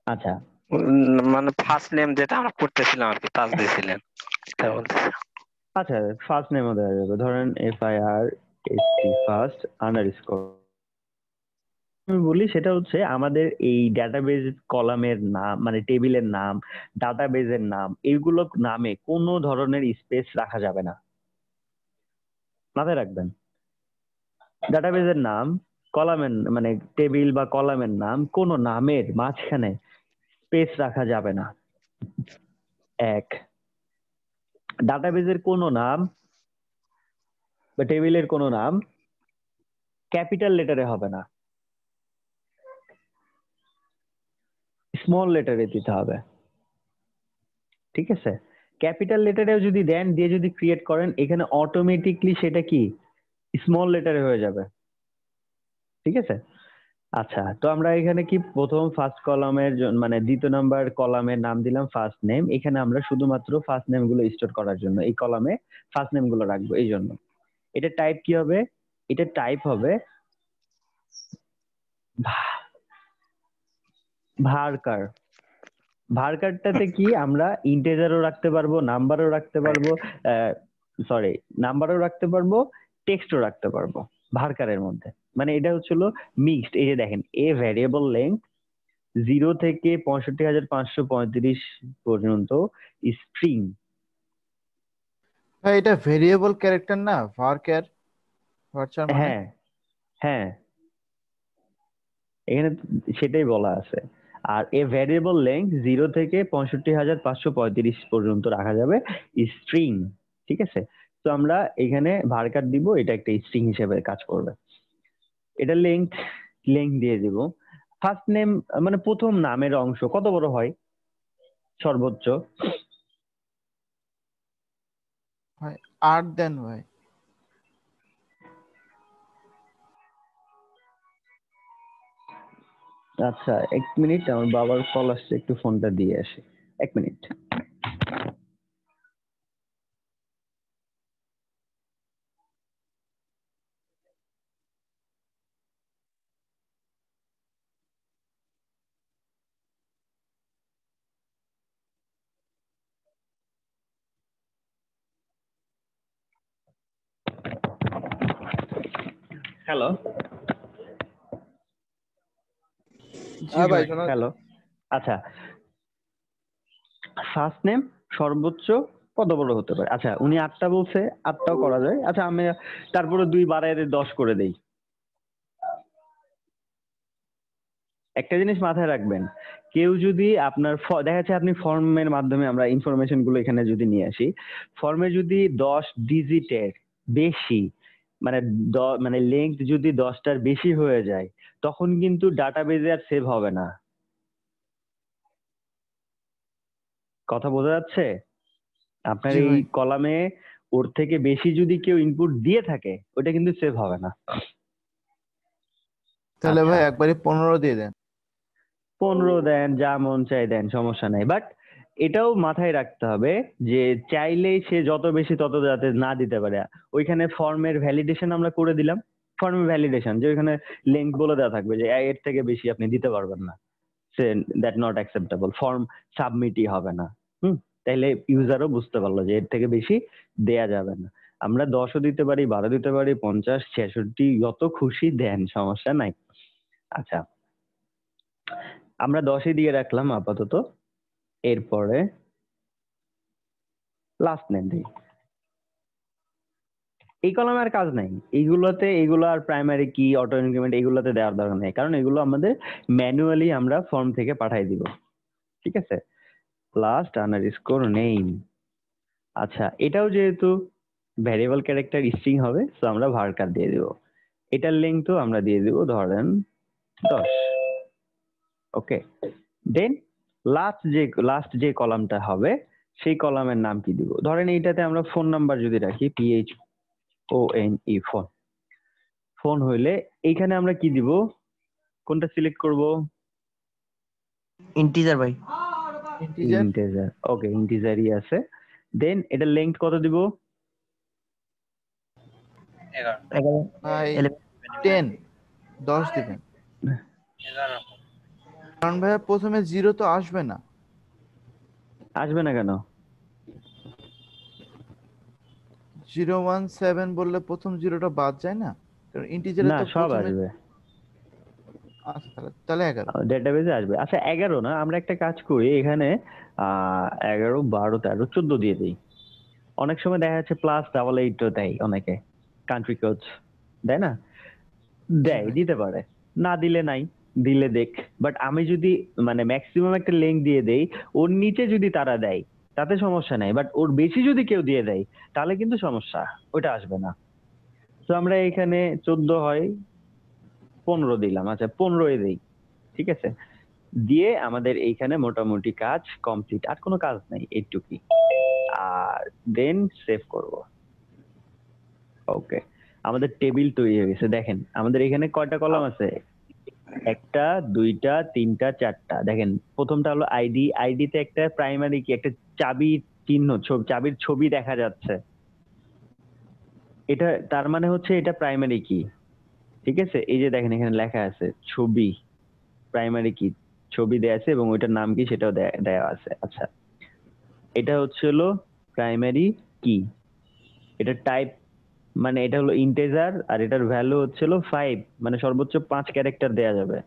আচ্ছা, মানে ফার্স্ট নেম যেটা আমরা করতেছিলাম আর কি, টাচ দিয়েছিলেন, তাই বলতেছি। আচ্ছা, ফার্স্ট নেমও দেওয়া যাবে, ধরেন FIRST ফার্স্ট আন্ডারস্কোর। আমি বলি সেটা হচ্ছে আমাদের এই ডাটাবেজ কলামের নাম, মানে টেবিলের নাম, ডাটাবেজের নাম, এইগুলো নামে কোনো ধরনের স্পেস রাখা যাবে না, মাথায় রাখবেন। ডাটাবেজের নাম, কলামের মানে টেবিল বা কলামের নাম, কোনো নামের মাঝখানে স্পেস রাখা যাবে না। এক, ডাটাবেজের কোনো নাম বা টেবিলের কোনো নাম ক্যাপিটাল লেটারে হবে না, স্মল লেটারে দিতে হবে। ঠিক আছে? ক্যাপিটাল লেটারেও যদি দেন, দিয়ে যদি ক্রিয়েট করেন, এখানে অটোমেটিকলি সেটা কি স্মল লেটারে হয়ে যাবে। ঠিক আছে? আচ্ছা, তো আমরা এখানে কি প্রথম ফার্স্ট কলামের মানে দ্বিতীয় নাম্বার কলামের নাম দিলাম ফার্স্ট নেম। এখানে আমরা শুধুমাত্র ফার্স্ট নেম গুলো স্টোর করার জন্য এই কলামে ফার্স্ট নেম গুলো রাখবো। এই জন্য এটা টাইপ কি হবে, এটা টাইপ হবে ভার্কার। ভার্কারটাতে কি আমরা ইন্টিজারও রাখতে পারবো, নাম্বারও রাখতে পারবো, সরি নাম্বারও রাখতে পারবো, টেক্সটও রাখতে পারবো ভার্কারের মধ্যে। মানে এটা হচ্ছিল মিক্সড। এই যে দেখেন, এ ভ্যারিয়েবল লেন্থ 0 থেকে 65,535 পর্যন্ত স্ট্রিং। ভাই এটা ভেরিয়েবল ক্যারেক্টার না, ভার্চার, ভার্চার মানে? হ্যাঁ, হ্যাঁ, এখানে সেটাই বলা আছে। আর এ ভ্যারিয়েবল লেন্থ 0 থেকে 65,535 পর্যন্ত রাখা যাবে স্ট্রিং। ঠিক আছে? তো আমরা এখানে ভার্কার দিব, এটা একটা স্ট্রিং হিসেবে কাজ করবে। এটা লেন্থ দিয়ে দিব। ফার্স্ট নেম মানে প্রথম নামের অংশ কত বড় হয় সর্বোচ্চ? ভাই 8 দেন ভাই। আচ্ছা, 1 মিনিট, আমার বাবার কল আসছে, একটু ফোনটা দিয়ে আসি। 1 মিনিট। হ্যালো জি হ্যাঁ ভাই ভাই। শোনা হ্যালো আচ্ছা, ফার্স্ট নেম সর্বোচ্চ কত বড় হতে পারে? আচ্ছা উনি 8টা বলছে, 8টাও করা যায়। আচ্ছা আমি তারপরে 2 বাড়ায় 10 করে দেই। একটা জিনিস মাথায় রাখবেন, কেউ যদি আপনার দেখা যাচ্ছে আপনি ফর্মের মাধ্যমে আমরা ইনফরমেশন গুলো এখানে যদি নিয়ে আসি, ফর্মে যদি 10 ডিজিটের বেশি মানে মানে লেংথ যদি 10টার বেশি হয়ে যায়, তখন কিন্তু ডাটাবেজে আর সেভ হবে না। কথা বোঝা যাচ্ছে? আপনার জি এই ভাই। কলামে ওর থেকে বেশি যদি কেউ ইনপুট দিয়ে থাকে, ওটা কিন্তু সেভ হবে না। তাহলে আচ্ছা ভাই একবারে 15 দিয়ে দেন। 15 দেন, যা মন চাই দেন, সমস্যা নাই। বাট এটাও মাথায় রাখতে হবে যে চাইলেই সে যত বেশি তত যাতে না দিতে পারে। ওইখানে ফর্মের ভ্যালিডেশন আমরা করে দিলাম, ফর্মের ভ্যালিডেশন যে ওইখানে লেংথ বলে দেওয়া থাকবে যে এর থেকে বেশি আপনি দিতে পারবেন না, সে দ্যাট নট অ্যাকসেপ্টেবল, ফর্ম সাবমিটই হবে না। হুম, তাইলে ইউজারও বুঝতে পারলো যে এর থেকে বেশি দেয়া যাবে না। আমরা 10ও দিতে পারি, 12 দিতে পারি, 50, 66 যত খুশি দেন, সমস্যা নাই। আচ্ছা আমরা 10ই দিয়ে রাখলাম আপাতত। এরপরে লাস্ট নেম দিই। এই কলামে আর কাজ নাই, এইগুলো আর প্রাইমারি কি অটো ইনক্রিমেন্ট এগুলোতে দেওয়ার দরকার নেই, কারণ এগুলো আমাদের ম্যানুয়ালি আমরা ফর্ম থেকে পাঠাই দিব। ঠিক আছে, লাস্ট আন্ডারস্কোর নেম। আচ্ছা এটাও যেহেতু ভ্যারিয়েবল ক্যারেক্টার স্ট্রিং হবে, তো আমরা ভার্কার দিয়ে দিব। এটার লেংথও আমরা দিয়ে দিব ধরেন 10। ওকে, দেন লাস্ট যে কলামটা হবে সেই কলামের নাম কি দিব? ধরেন এইটাতে আমরা ফোন নাম্বার যদি রাখি, PHONE ফোন। ফোন হইলে এইখানে আমরা কি দিব? কোনটা সিলেক্ট করব? ইন্টিজার ভাই। ইন্টিজার। ইন্টিজার। ওকে, ইন্টিজারই আছে। দেন এটার লেংথ কত দিব? 11 ভাই 11 10 10 দিবেন, কারণ ভাই প্রথমে 0 তো আসবে না। আসবে না কেন? 017 বললে প্রথম 0টা বাদ যায় না, কারণ ইন্টিজারে না, তো সব প্রথমে। আসবে, আচ্ছা তাহলে 11। ডেটাবেজে আসবে। আচ্ছা 11 না, আমরা একটা কাজ করি এখানে 11, 12, 13, 14 দিয়ে দিই। অনেক সময় দেখা যাচ্ছে +88 দেয় অনেকে, কান্ট্রি কোড দেয় না? জি দেয়, ভাই। দিতে পারে। না দিলে নাই, দিলে দেখ। বাট আমি যদি মানে ম্যাক্সিমাম একটা লিংক দিয়ে দেই, ওর নিচে যদি তারা দেয় তাতে সমস্যা নাই, বাট ওর বেশি যদি কেউ দিয়ে দেয় তাহলে কিন্তু সমস্যা, ওটা আসবে না। তো আমরা এখানে 14 হয়, 15 দিলাম। আচ্ছা 15 দেই, ঠিক আছে। দিয়ে আমাদের এইখানে মোটামুটি কাজ কমপ্লিট, আর কোনো কাজ নাই, এইটুকুই। আর দেন সেভ করব। ওকে, আমাদের টেবিল তৈরি হয়ে গেছে। দেখেন আমাদের এখানে কয়টা কলাম আছে? 1টা 2টা 3টা 4টা। দেখেন প্রথমটা হলো আইডি, আইডিতে একটা প্রাইমারি কি একটা চাবির চিহ্ন, চাবির ছবি দেখা যাচ্ছে। এটা তার মানে হচ্ছে এটা প্রাইমারি কি। ঠিক আছে, এই যে দেখেন এখানে লেখা আছে ছবি, প্রাইমারি কি, ছবি দেয়া আছে এবং ওইটার নাম কি সেটাও দেয়া আছে। আচ্ছা এটা হচ্ছে হলো প্রাইমারি কি। এটা টাইপ মানে এটা হলো ইন্টিজার, আর এটার ভ্যালু হচ্ছে হলো 5, মানে সর্বোচ্চ 5 ক্যারেক্টার দেয়া যাবে।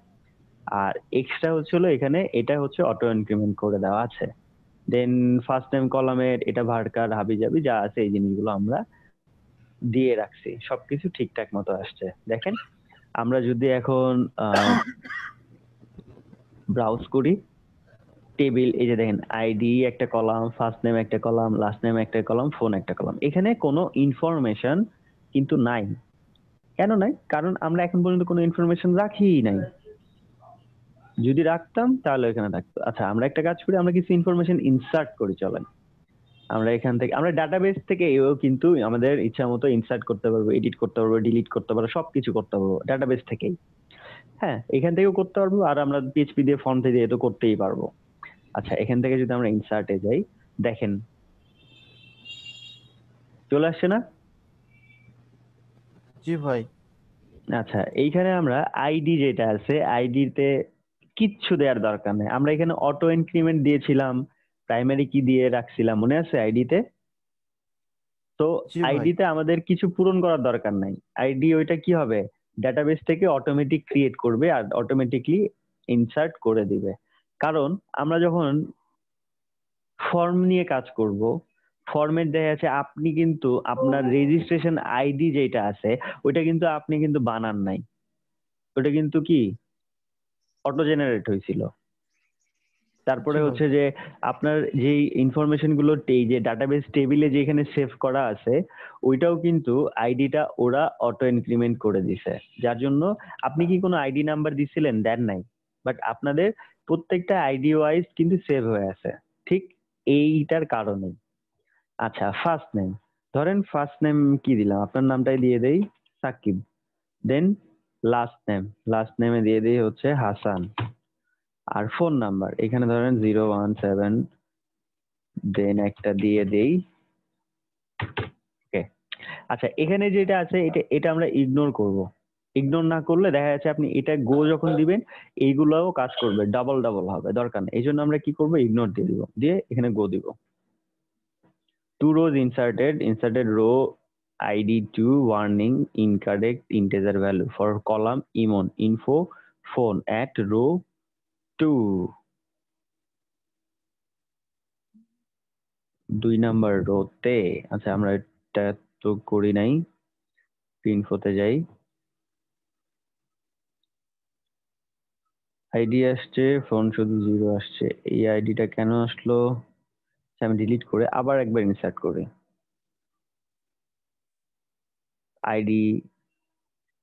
আর এক্সট্রা হচ্ছে হলো এখানে এটা হচ্ছে অটো ইনক্রিমেন্ট করে দেওয়া আছে। দেন ফার্স্ট নেম কলামের এটা ভার্কার হাবিজাবি যা আছে এই জিনিসগুলো আমরা দিয়ে রাখছি, সবকিছু ঠিকঠাক মতো আসছে। দেখেন আমরা যদি এখন ব্রাউজ করি টেবিল, এই যে দেখেন আইডি একটা কলাম, ফার্স্ট নেম একটা কলাম, লাস্ট নেম একটা কলাম, ফোন একটা কলাম, এখানে কোনো ইনফরমেশন কিন্তু নাই। কেন নাই? কারণ আমরা এখন পর্যন্ত কোনো ইনফরমেশন রাখিই নাই। যদি রাখতাম তাহলে এখানে থাকতো। আচ্ছা আমরা একটা কাজ করি, আমরা কিছু ইনফরমেশন ইনসার্ট করি, চলেন। আমরা এখান থেকে আমরা ডাটাবেস থেকে এও কিন্তু আমাদের ইচ্ছা মতো ইনসার্ট করতে পারবো, এডিট করতে পারবো, ডিলিট করতে পারবো, সবকিছু করতে পারবো ডাটাবেস থেকেই। হ্যাঁ, এখান থেকেও করতে পারবো, আর আমরা পিএইচপি দিয়ে ফর্ম দিয়ে তো করতেই পারবো। আচ্ছা এখান থেকে যদি আমরা ইনসার্টে যাই, দেখেন চলে আসছে না? জি ভাই। আচ্ছা এইখানে আমরা আইডি যেটা আছে, আইডিতে কিচ্ছু দেওয়ার দরকার নেই। আমরা এখানে অটো ইনক্রিমেন্ট দিয়েছিলাম, প্রাইমারি কি দিয়ে রাখছিলাম মনে আছে আইডিতে? তো জি ভাই। আইডিতে আমাদের কিছু পূরণ করার দরকার নাই। আইডি ওইটা কি হবে, ডাটাবেস থেকে অটোমেটিক ক্রিয়েট করবে আর অটোমেটিকলি ইনসার্ট করে দিবে। কারণ আমরা যখন ফর্ম নিয়ে কাজ করব, ফর্মের দেখা যাচ্ছে আপনি কিন্তু আপনার রেজিস্ট্রেশন আইডি যেটা আছে ওইটা কিন্তু আপনি কিন্তু বানান নাই, ওটা কিন্তু কি অটো জেনারেট হয়েছিল। তারপরে জি ভাই। হচ্ছে যে আপনার যেই ইনফরমেশন গুলো যে ডাটাবেস টেবিলে যেখানে সেভ করা আছে ওইটাও কিন্তু আইডিটা ওরা অটো ইনক্রিমেন্ট করে দিছে, যার জন্য আপনি কি কোনো আইডি নাম্বার দিছিলেন? দেন নাই, বাট আপনাদের প্রত্যেকটা আইডি ওয়াইজ কিন্তু সেভ হয়ে আছে, ঠিক এইটার কারণে। আচ্ছা, ফার্স্ট নেম, ধরেন ফার্স্ট নেম কি দিলাম, আপনার নামটাই দিয়ে দেই সাকিব। দেন লাস্ট নেমে দিয়ে দিই হচ্ছে হাসান। আর ফোন নাম্বার এখানে ধরেন 017, দেন একটা দিয়ে দেই। ওকে। আচ্ছা, এখানে যেটা আছে এটা এটা আমরা ইগনোর করব। ইগনোর না করলে দেখা যাচ্ছে আপনি এটা গো যখন দিবেন এইগুলোও কাজ করবে, ডাবল ডাবল হবে, দরকার নেই। এই জন্য আমরা কি করবো, ইগনোর দিয়ে দিব, দিয়ে এখানে গো দিব। 2 rows inserted row id 2 warning incorrect integer value for column imon info phone at row 2। 2 number রোতে, আচ্ছা আমরা এটা তো করি নাই, ইনফোতে যাই। আইডি আসছে, ফোন শুধু 0 আসছে, এই আইডিটা কেন আসলো? আচ্ছা, আমি ডিলিট করে আবার একবার ইনসার্ট করি। আইডি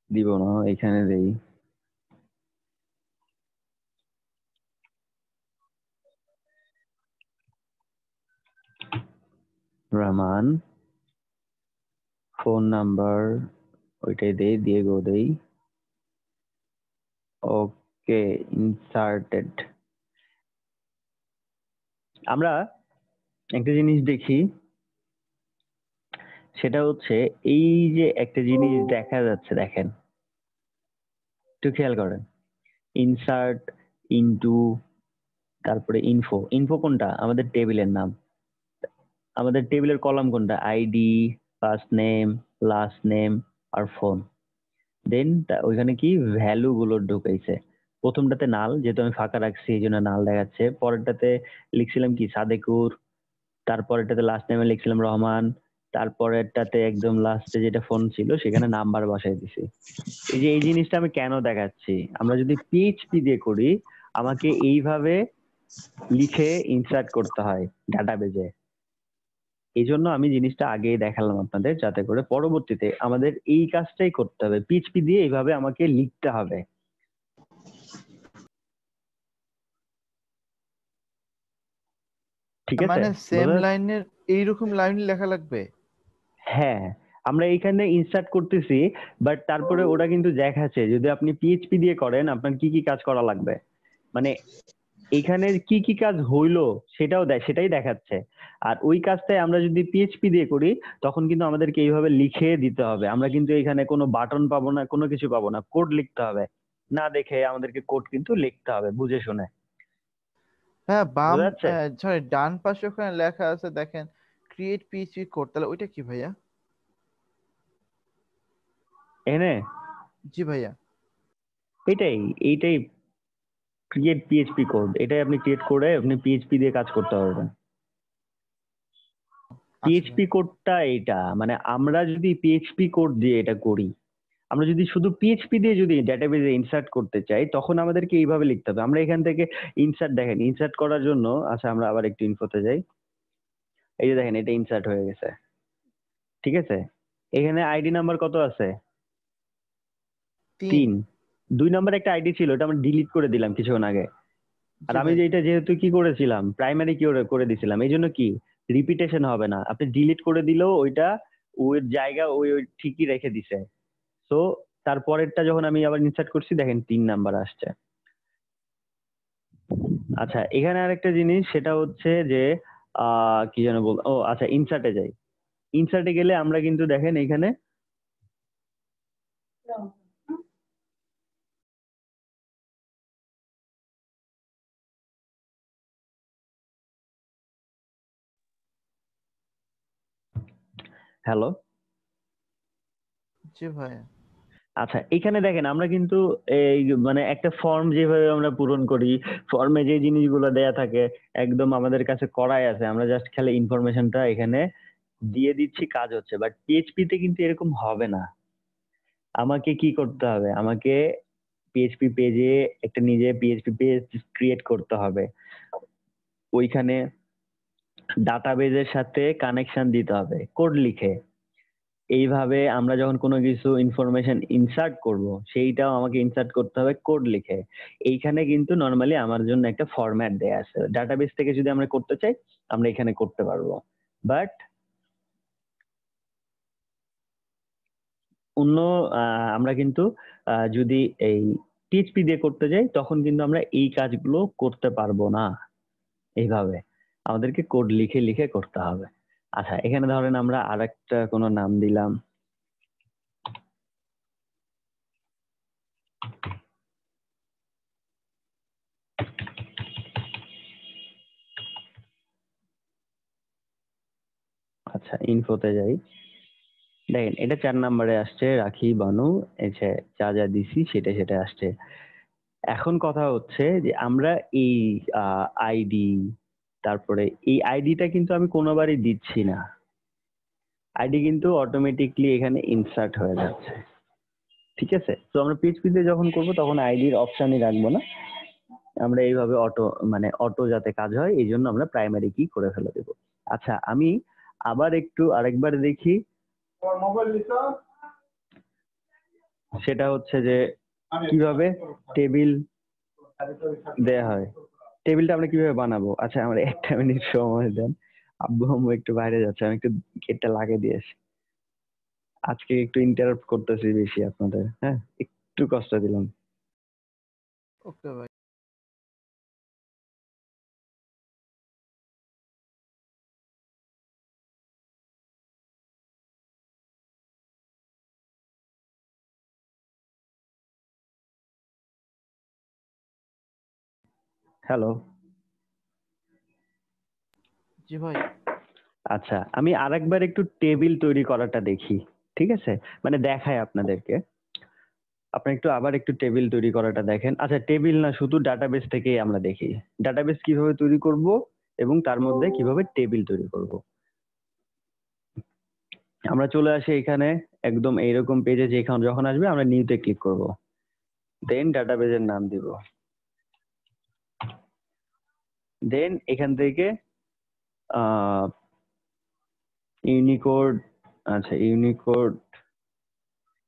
দিব না, এখানে দেই রহমান। ফোন নাম্বার ওইটাই দেই, দিয়ে গো দেই। ওকে, ইনসার্টেড। আমরা একটা জিনিস দেখি, সেটা হচ্ছে এই যে একটা জিনিস দেখা যাচ্ছে, দেখেন একটু খেয়াল করেন, ইনসার্ট ইনটু, তারপরে ইনফো। ইনফো কোনটা? আমাদের টেবিলের নাম। আমাদের টেবিলের কলাম কোনটা? ID, first name, last name আর ফোন। দেন ওইখানে কি ভ্যালু গুলো ঢুকাইছে। প্রথমটাতে নাল, যেহেতু আমি ফাঁকা রাখছি এই জন্য নাল দেখাচ্ছে। পরেরটাতে লিখছিলাম কি সাদেকুর, তারপরেরটাতে লাস্ট নেমে লিখছিলাম রহমান, তারপরেরটাতে একদম লাস্টে যেটা ফোন ছিল সেখানে নাম্বার বসাই দিছি। এই যে এই জিনিসটা আমি কেন দেখাচ্ছি, আমরা যদি পিএইচপি দিয়ে করি আমাকে এইভাবে লিখে ইনসার্ট করতে হয় ডাটাবেজে। এই জন্য আমি জিনিসটা আগেই দেখালাম আপনাদের, যাতে করে পরবর্তীতে আমাদের এই কাজটাই করতে হবে, পিএইচপি দিয়ে এইভাবে আমাকে লিখতে হবে। ঠিক আছে, মানে সেম বোঝা যাচ্ছে? লাইনের এইরকম লাইন লেখা লাগবে? হ্যাঁ, আমরা এইখানে ইনসার্ট করতেছি, বাট তারপরে ওটা কিন্তু দেখাচ্ছে যদি আপনি পিএইচপি দিয়ে করেন আপনার কি কি কাজ করা লাগবে, মানে এইখানে কি কি কাজ হইলো সেটাই দেখাচ্ছে। আর ওই কাজটাই আমরা যদি পিএইচপি দিয়ে করি তখন কিন্তু আমাদেরকে এইভাবে লিখে দিতে হবে। আমরা কিন্তু এখানে কোনো বাটন পাবো না, কোনো কিছু পাবো না, কোড লিখতে হবে। না দেখে আমাদেরকে কোড কিন্তু লিখতে হবে বুঝে শুনে। হ্যাঁ, বাম, বোঝা যাচ্ছে? সরি ডান পাশে ওখানে লেখা আছে দেখেন, ক্রিয়েট পিএইচপি কোড, তাহলে ওইটা কি ভাইয়া? এনে জি ভাইয়া। এইটাই এইটাই ক্রিয়েট পিএইচপি কোড, এটাই আপনি ক্রিয়েট করে আপনি পিএইচপি দিয়ে কাজ করতে পারবেন। আচ্ছা ভাই। পিএইচপি কোডটা এইটা, মানে আমরা যদি পিএইচপি কোড দিয়ে এটা করি, আমরা যদি শুধু পিএইচপি দিয়ে যদি ডেটাবেজে ইনসার্ট করতে চাই তখন আমাদেরকে এইভাবে লিখতে হবে। আমরা এখান থেকে ইনসার্ট, দেখেন ইনসার্ট করার জন্য, আচ্ছা আমরা আবার একটু ইনফোতে যাই। এই যে দেখেন এটা ইনসার্ট হয়ে গেছে, ঠিক আছে। এখানে আইডি নাম্বার কত আছে? 3। 3। 2 নাম্বার একটা আইডি ছিল, ওটা আমরা ডিলিট করে দিলাম কিছুক্ষণ আগে। আর জি আমি ভাই। যে এটা যেহেতু কি করেছিলাম প্রাইমারি কি করে দিছিলাম, এই জন্য কি রিপিটেশন হবে না, আপনি ডিলিট করে দিলেও ওইটা ওই জায়গা ওই ওই ঠিকই রেখে দিছে। তো তারপরেরটা যখন আমি আবার ইনসার্ট করছি দেখেন 3 নাম্বার আসছে। আচ্ছা, এখানে আরেকটা জিনিস সেটা হচ্ছে যে কি যেন বল, ও আচ্ছা ইনসার্টে যাই। ইনসার্টে গেলে আমরা কিন্তু দেখেন এখানে হ্যালো, জি ভাইয়া। আচ্ছা এখানে দেখেন আমরা কিন্তু এই মানে একটা ফর্ম যেভাবে আমরা পূরণ করি, ফর্মে যে জিনিসগুলো দেয়া থাকে একদম আমাদের কাছে করাই আছে, আমরা জাস্ট খালি ইনফরমেশনটা এখানে দিয়ে দিচ্ছি, কাজ হচ্ছে। বাট পিএইচপি তে কিন্তু এরকম হবে না। আমাকে কি করতে হবে, আমাকে পিএইচপি পেজে একটা নিজে পিএইচপি পেজ ক্রিয়েট করতে হবে, ওইখানে ডাটাবেজের সাথে কানেকশন দিতে হবে কোড লিখে। এইভাবে আমরা যখন কোনো কিছু ইনফরমেশন ইনসার্ট করব, সেইটাও আমাকে ইনসার্ট করতে হবে কোড লিখে। এইখানে কিন্তু নর্মালি আমার জন্য একটা ফরম্যাট দেয়া আছে, ডাটাবেস থেকে যদি আমরা করতে চাই আমরা এখানে করতে পারবো। বাট অন্য আমরা কিন্তু যদি এই পিএইচপি দিয়ে করতে যাই তখন কিন্তু আমরা এই কাজগুলো করতে পারবো না। এইভাবে আমাদেরকে কোড লিখে লিখে করতে হবে। আচ্ছা এখানে ধরেন আমরা আরেকটা কোনো নাম দিলাম, আচ্ছা ইনফোতে যাই, দেখেন এটা 4 নম্বরে আসছে, রাখি বানু, এসে যা যা দিছি সেটা সেটা আসছে। এখন কথা হচ্ছে যে আমরা এই আইডি, তারপরে এই আইডিটা কিন্তু আমি কোনোবারই দিচ্ছি না, আইডি কিন্তু অটোমেটিকলি এখানে ইনসার্ট হয়ে যাচ্ছে। ঠিক আছে, তো আমরা পিএইচপি তে যখন করব তখন আইডির অপশনই রাখবো না, আমরা এইভাবে অটো মানে অটো যাতে কাজ হয় এই জন্য আমরা প্রাইমারি কি করে ফেলে দেবো। আচ্ছা আমি আবার একটু আরেকবার দেখি, সেটা হচ্ছে যে কিভাবে টেবিল দেয়া হয়, টেবিলটা আমরা কিভাবে বানাবো। আচ্ছা আমার 1 মিনিট সময় দেন, আব্বু আম্মু একটু বাইরে যাচ্ছে, আমি একটু গেটটা লাগিয়ে দিয়ে আসি। আজকে একটু ইন্টারাপ্ট করতেছি বেশি আপনাদের, হ্যাঁ একটু কষ্ট দিলাম। ওকে ভাই। হ্যালো। জি ভাই। আচ্ছা আমি আরেকবার একটু টেবিল তৈরি করাটা দেখি, ঠিক আছে, মানে দেখাই আপনাদেরকে। আপনি একটু আবার একটু টেবিল তৈরি করাটা দেখেন। আচ্ছা টেবিল না, শুধু ডাটাবেস থেকেই আমরা দেখি ডাটাবেস কিভাবে তৈরি করব এবং তার মধ্যে কিভাবে টেবিল তৈরি করব। আমরা চলে আসি এখানে একদম এইরকম পেজে, যেখানে যখন আসবে আমরা নিউতে ক্লিক করব, দেন ডাটাবেজের নাম দিব, দেন এখান থেকে ইউনিকোড, আচ্ছা Unicode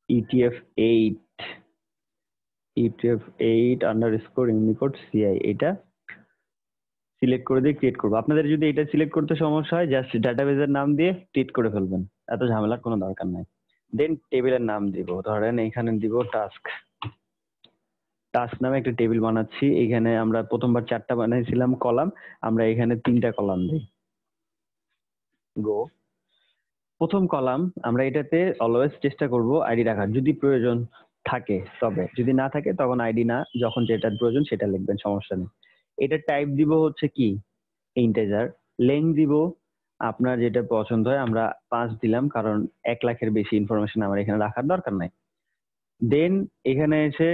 ETF8 underscore Unicode CI, এটা সিলেক্ট করে দিয়ে ক্রিয়েট করবো। আপনাদের যদি এটা সিলেক্ট করতে সমস্যা হয় জাস্ট ডাটাবেজের নাম দিয়ে ক্রিয়েট করে ফেলবেন, এত ঝামেলার কোনো দরকার নাই। দেন টেবিলের নাম দিব, ধরেন এখানে দিব টাস্ক, টাস্ক নামে একটা টেবিল বানাচ্ছি। এখানে আমরা প্রথমবার 4টা বানাইছিলাম কলাম, আমরা এখানে 3টা কলাম দিই। গো, প্রথম কলাম আমরা এটাতে অলওয়েজ চেষ্টা করব আইডি রাখার, যদি প্রয়োজন থাকে তবে, যদি না থাকে তখন আইডি না, যখন যেটার প্রয়োজন সেটা লিখবেন, সমস্যা নেই। এটা টাইপ দিব হচ্ছে কি ইন্টিজার, লেন্থ দিব আপনার যেটা পছন্দ হয়, আমরা 5 দিলাম কারণ 1 লাখের বেশি ইনফরমেশন আমার এখানে রাখার দরকার নাই। দেন এখানে এসে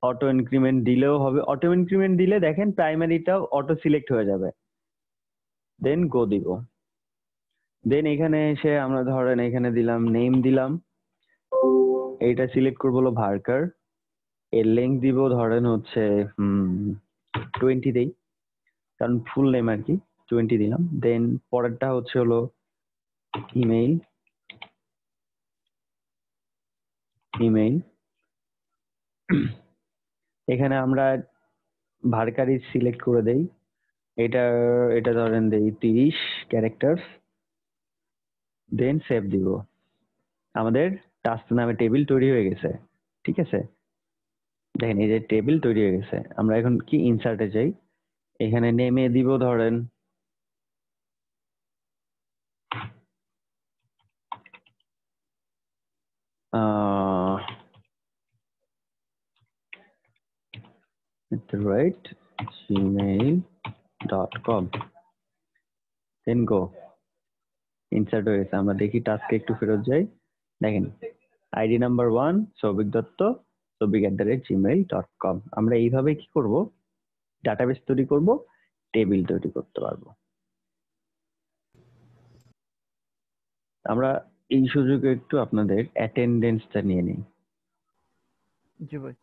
অটো ইনক্রিমেন্ট দিলেও হবে, অটো ইনক্রিমেন্ট দিলে দেখেন প্রাইমারিটাও অটো সিলেক্ট হয়ে যাবে। দেন গো দিব, দেন এখানে এসে আমরা ধরেন এখানে দিলাম নেম দিলাম, এইটা সিলেক্ট করবো হলো ভার্কার, এর লেন্থ দিব ধরেন হচ্ছে 20 দেই কারণ ফুল নেম আর কি, 20 দিলাম। দেন পরেরটা হচ্ছে হলো ইমেইল, এখানে আমরা ভার্কারি সিলেক্ট করে দেই, এটা এটা ধরেন দেই 30 ক্যারেক্টার্স, দেন সেভ দিব। আমাদের টাস্ক নামে টেবিল তৈরি হয়ে গেছে, ঠিক আছে, দেখেন এই যে টেবিল তৈরি হয়ে গেছে। আমরা এখন কি ইনসার্টে যাই, এখানে নেমে দিব ধরেন gmail.com, দেন গো, ইনসার্ট হয়ে গেছে। আমরা দেখি টাস্কে একটু ফেরত যাই, দেখেন আইডি নাম্বার 1 সৌভিক দত্ত সৌভিক@gmail.com। আমরা এইভাবে কি করব, ডাটাবেস তৈরি করব, টেবিল তৈরি করতে পারবো। আমরা এই সুযোগে একটু আপনাদের অ্যাটেন্ডেন্সটা নিয়ে নিই। জি ভাই।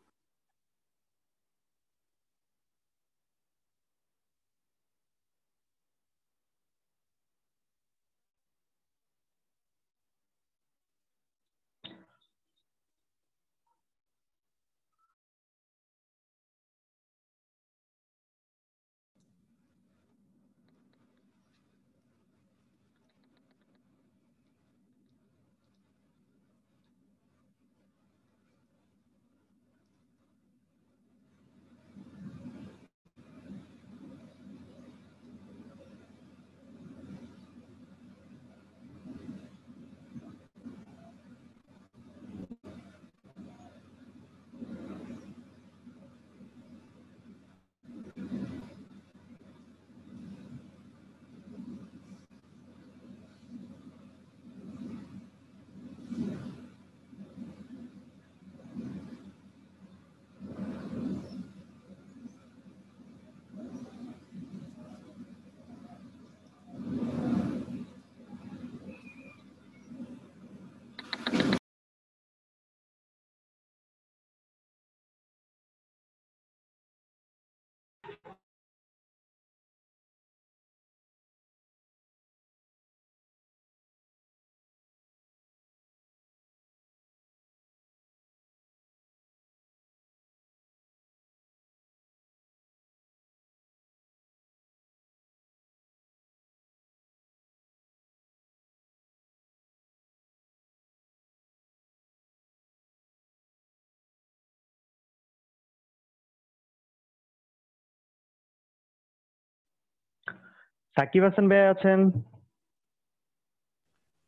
সাকিব হাসান ভাই আছেন?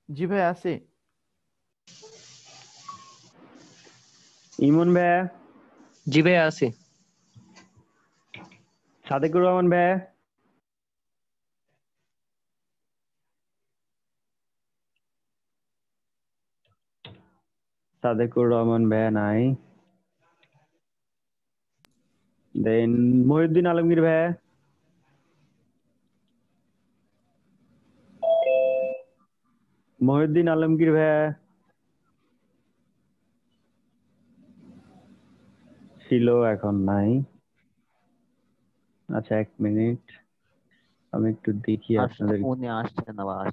জি ভাই আছি। ইমন ভাই? জি ভাই আছি। সাদেকুর রহমান ভাই? সাদেকুর রহমান ভাই নাই। দেন মহিউদ্দিন আলমগীর ভাই? মহিউদ্দিন আলমগীর ভাই ছিল, এখন নাই। আচ্ছা 1 মিনিট, আমি একটু দেখি আপনাদের। উনি আসছেন আবার।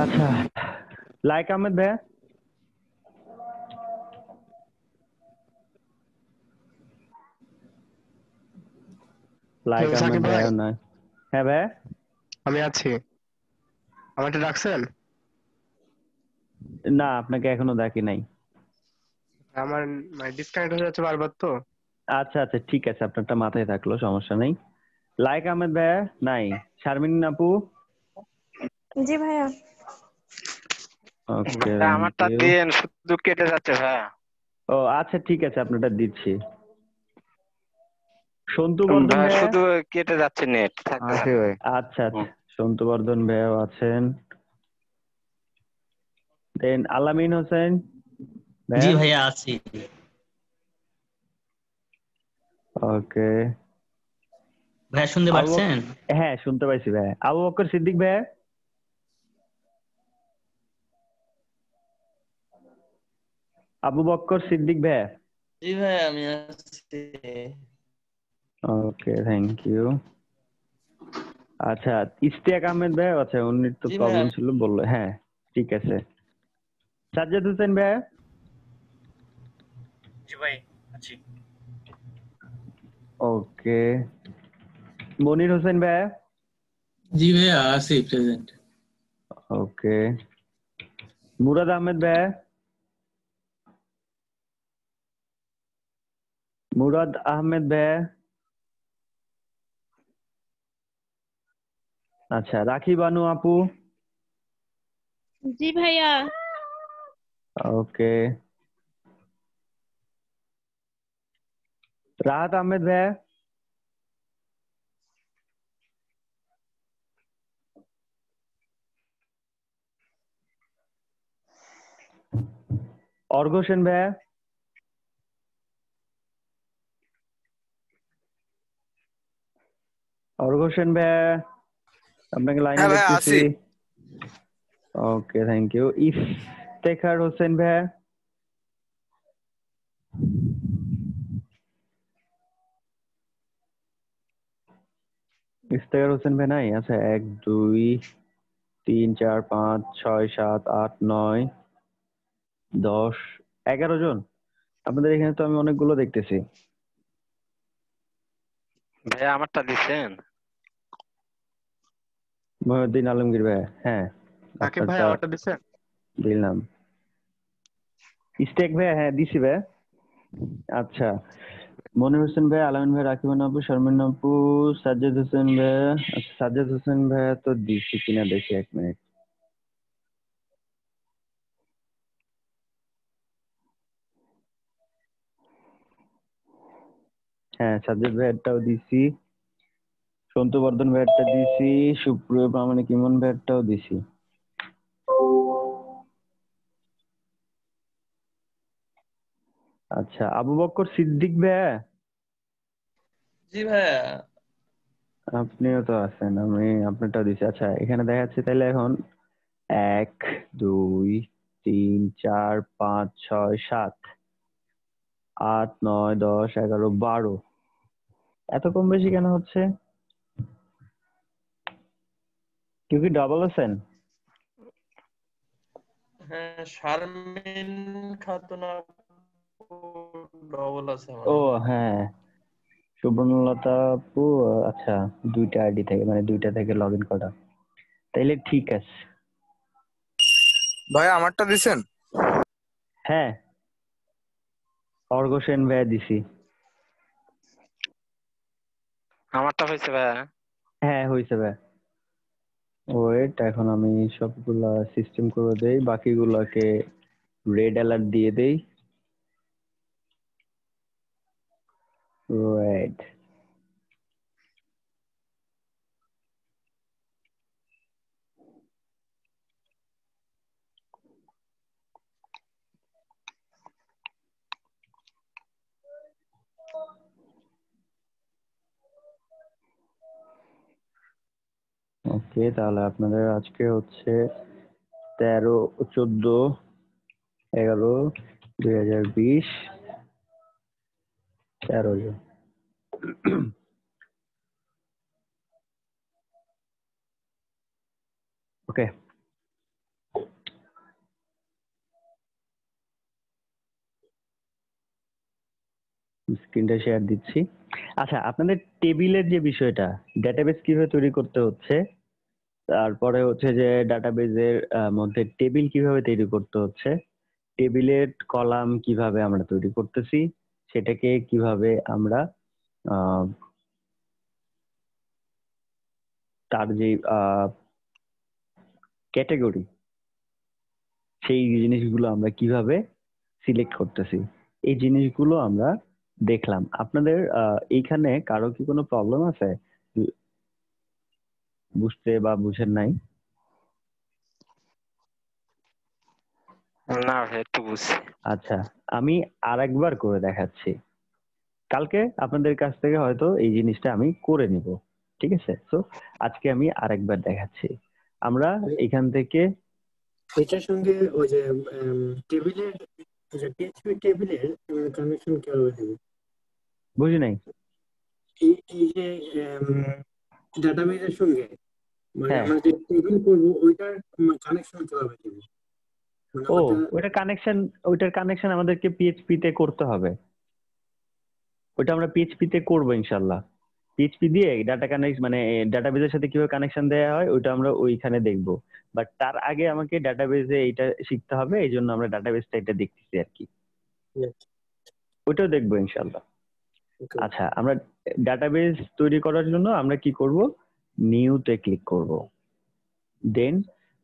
আচ্ছা লাইক আহমেদ ভাই? লাইক আহমেদ সাকিব ভাই ভাই, নাই। হ্যাঁ ভাই? আমি আছি। আমাকে ডাকছেন? না, আপনাকে এখনো দেখি নাই। আমার ডিসকানেক্ট হয়ে যাচ্ছে বারবার তো। আচ্ছা আচ্ছা ঠিক আছে, আপনারটা মাথায় থাকলো, সমস্যা নেই। লাইক আহমেদ ভাই নাই। শারমিন আপু? জি ভাইয়া। ওকে, ভাই থ্যাংক আমারটা ইউ। দিন, শুধু কেটে যাচ্ছে ভাই। ও আচ্ছা ঠিক আছে, আপনারটা দিচ্ছি। সন্তু বর্ধন ভাই ভাই? শুধু কেটে যাচ্ছে, নেট থাকতেছে আছি না। ভাই। আচ্ছা আচ্ছা, সন্তু বর্ধন ভাইও আছেন। দেন আলামিন হোসেন জি ভাই? ভাইয়া আছি। ওকে। ভাইয়া শুনতে পাচ্ছেন? হ্যাঁ শুনতে পাইছি ভাই। আবু বকর সিদ্দিক ভাই? আবু বকর সিদ্দিক ভাই? জি ভাই আমি আছি। ওকে, থ্যাংক ইউ। আচ্ছা ইশতিয়াক আহমেদ ভাই? আচ্ছা উনি তো জি ভাইয়া। প্রবলেম ছিল বললো, হ্যাঁ ঠিক আছে। সাজ্জাদ হোসেন ভাই? জি ভাই আছি। ওকে। মনির হোসেন ভাই? জি ভাইয়া আছি প্রেজেন্ট। ওকে। মুরাদ আহমেদ ভাই? মুরাদ আহমেদ ভাই? আচ্ছা রাখি বানু আপু? জি ভাইয়া। ওকে, রাহাত আহমেদ ভাইয়া। অর্ঘ সেন ভাইয়া। অর্ঘ সেন ভাইয়া, আপনাকে লাইনে হ্যাঁ ভাই দেখতেছি। আসি। ওকে, থ্যাংক ইউ। ইফতেখার হোসেন ভাইয়া। ইফতেখার হোসেন ভাই নাই? আচ্ছা, 1 2 3 4 5 6 7 8 9 10 11 জন। আপনাদের এখানে তো আমি অনেকগুলো দেখতেছি। ভাইয়া আমারটা দিছেন? মহিউদ্দিন আলমগীর ভাই, হ্যাঁ সাকিব ভাই আপনারটা আমারটা দিচ্ছেন? দিলাম। ইস্টেক ভাই, হ্যাঁ দিছি ভাই। আচ্ছা, মনির হোসেন ভাই, আলামিন ভাই, রাকিবুন আপু, শর্মিন আপু, সাজ্জাদ হোসেন ভাই। আচ্ছা, সাজ্জাদ হোসেন ভাই তো দিছি কিনা দেখি, 1 মিনিট। হ্যাঁ, সাজ্জাদ ভাইয়েরটাও দিছি, সন্তু বর্ধন ভাইয়েরটা দিছি, সুপ্রিয় প্রামাণিক ইমন ভাইয়েরটাও দিছি। আচ্ছা, আবু বক্কর সিদ্দিক ভাইয়া, জি ভাইয়া। আপনিও তো আছেন, আমি আপনারটাও দিছি। আচ্ছা, এখানে দেখা যাচ্ছে তাহলে এখন 1 2 3 4 5 6 7 8 9 10 11 12। এত কম বেশি কেন হচ্ছে? কেউ কি ডাবল আছেন? হ্যাঁ, শারমিন খাতুন ডবল আছে ও আমার। হ্যাঁ, সুবর্ণলতা আপু। আচ্ছা, 2টা আইডি থেকে, মানে 2টা থেকে লগ ইন করা, তাইলে ঠিক আছে। ভাই আমারটা দিছেন? হ্যাঁ, অর্ঘ সেন ভাইয়া দিছি। আমারটা হয়েছে ভাইয়া। হ্যাঁ হয়েছে ভাই। ওয়েট, এখন আমি সবগুলা সিস্টেম করে দেই, বাকিগুলাকে রেড অ্যালার্ট দিয়ে দেই। রাইট, ওকে। তাহলে আপনাদের আজকে হচ্ছে 13 14 11 2020 13 জন। ওকে, স্ক্রিনটা শেয়ার দিচ্ছি। আচ্ছা, আপনাদের টেবিলের যে বিষয়টা, ডেটাবেস কিভাবে তৈরি করতে হচ্ছে, তারপরে হচ্ছে যে ডাটাবেজের মধ্যে টেবিল কিভাবে তৈরি করতে হচ্ছে, টেবিলের কলাম কিভাবে আমরা তৈরি করতেছি, সেটাকে কিভাবে আমরা আহ, তার যে ক্যাটাগরি, সেই জিনিসগুলো আমরা কিভাবে সিলেক্ট করতেছি, এই জিনিসগুলো আমরা দেখলাম। আপনাদের এইখানে কারো কি কোনো প্রবলেম আছে বুঝতে, বা বুঝেন নাই? না ভাই, একটু বুঝছি। আচ্ছা, আমি আরেকবার করে দেখাচ্ছি। কালকে আপনাদের কাছ থেকে হয়তো এই জিনিসটা আমি করে নিব, ঠিক আছে? তো আজকে আমি আরেকবার দেখাচ্ছি। আমরা এখান থেকে এটার সঙ্গে ওই যে টেবিলের, যে পিএইচপি টেবিলের কানেকশন কিভাবে দেবে? বুঝি নাই। এই যে ডাটাবেজের সঙ্গে, মানে হ্যাঁ, আমরা যে টেবিল করবো ওইটার কানেকশন কিভাবে দেবে? মানে ও ওটা ওইটার কানেকশন আমাদেরকে পিএইচপি তে করতে হবে। ওইটা আমরা পিএইচপি তে করবো ইনশাল্লাহ। পিএইচপি দিয়ে ডাটা কানেক্ট, মানে ডাটাবেজের সাথে কিভাবে কানেকশন দেওয়া হয় ওইটা আমরা ওইখানে দেখবো। বাট তার আগে আমাকে ডাটাবেজে এইটা শিখতে হবে, এই জন্য আমরা ডাটাবেজটা এটা দেখতেছি আর কি। ওইটাও দেখবো ইনশাল্লাহ। আচ্ছা, আমরা ডাটাবেজ তৈরি করার জন্য আমরা কি করব, নিউ তে ক্লিক করব, then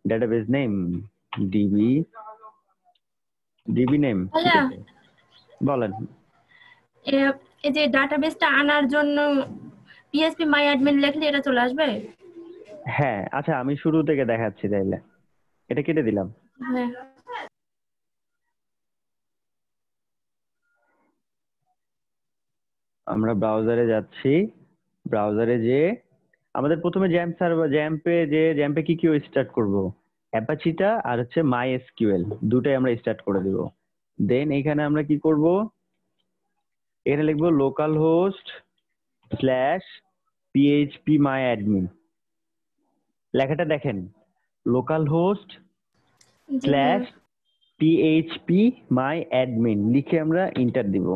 database name DB DB name ঠিক ভাইয়া আছে, বলেন। এই যে ডাটাবেসটা আনার জন্য পিএসপি মাই অ্যাডমিন লিখলে এটা চলে আসবে? হ্যাঁ আচ্ছা, আমি শুরু থেকে দেখাচ্ছি তাইলে। এটা কেটে দিলাম। হ্যাঁ। আমরা ব্রাউজারে যাচ্ছি, ব্রাউজারে যে আমাদের প্রথমে জ্যাম্প সার্ভার, জ্যাম্পে কি কি স্টার্ট করব, অ্যাপাচিটা আর হচ্ছে মাই এসকিউএল দুটাই আমরা স্টার্ট করে দিব। দেন এখানে আমরা কি করব, এখানে লিখবো লোকাল হোস্ট স্ল্যাশ পিএইচপি মাই অ্যাডমিন। লেখাটা দেখেন, লোকাল হোস্ট জি স্ল্যাশ ভাইয়া। পিএইচপি মাই অ্যাডমিন লিখে আমরা ইন্টার দিব,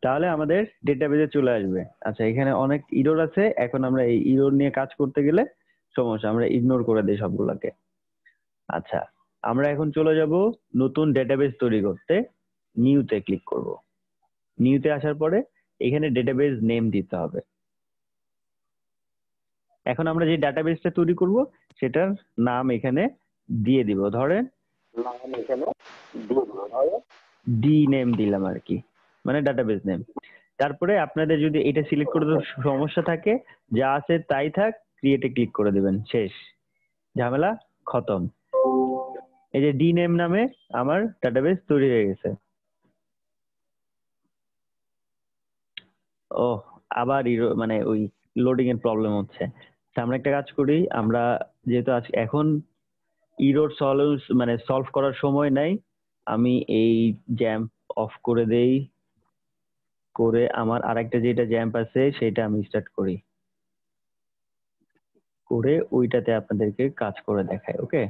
তাহলে আমাদের ডেটাবেজে চলে আসবে। আচ্ছা এখানে অনেক ইরর আছে, এখন আমরা এই ইরর নিয়ে কাজ করতে গেলে সমস্যা, আমরা ইগনোর করে দিই সবগুলোকে। আচ্ছা আমরা এখন চলে যাব নতুন ডেটাবেজ তৈরি করতে, নিউতে ক্লিক করব। নিউতে আসার পরে এখানে ডেটাবেজ নেম দিতে হবে। এখন আমরা যে ডাটাবেসটা তৈরি করব সেটার নাম এখানে দিয়ে দিব, ধরেন নাম এখানে ডি নেম দিলাম আর কি, মানে ডাটাবেস নেম। তারপরে আপনাদের যদি এটা সিলেক্ট করতে সমস্যা থাকে, যা আছে তাই থাক, ক্রিয়েটে ক্লিক করে দেবেন, শেষ, ঝামেলা খতম। এই যে ডি নেম নামে আমার ডাটাবেস তৈরি হয়ে গেছে। ও আবার মানে ওই লোডিং এর প্রবলেম হচ্ছে। আমরা একটা কাজ করি, আমরা যেহেতু এখন ইরোর সলভ করার সময় নাই, আমি এই জ্যাম্প অফ করে দেই, করে আমার আরেকটা যেটা জ্যাম্প আছে সেটা আমি স্টার্ট করি, করে ওইটাতে আপনাদেরকে কাজ করে দেখাই। Okay,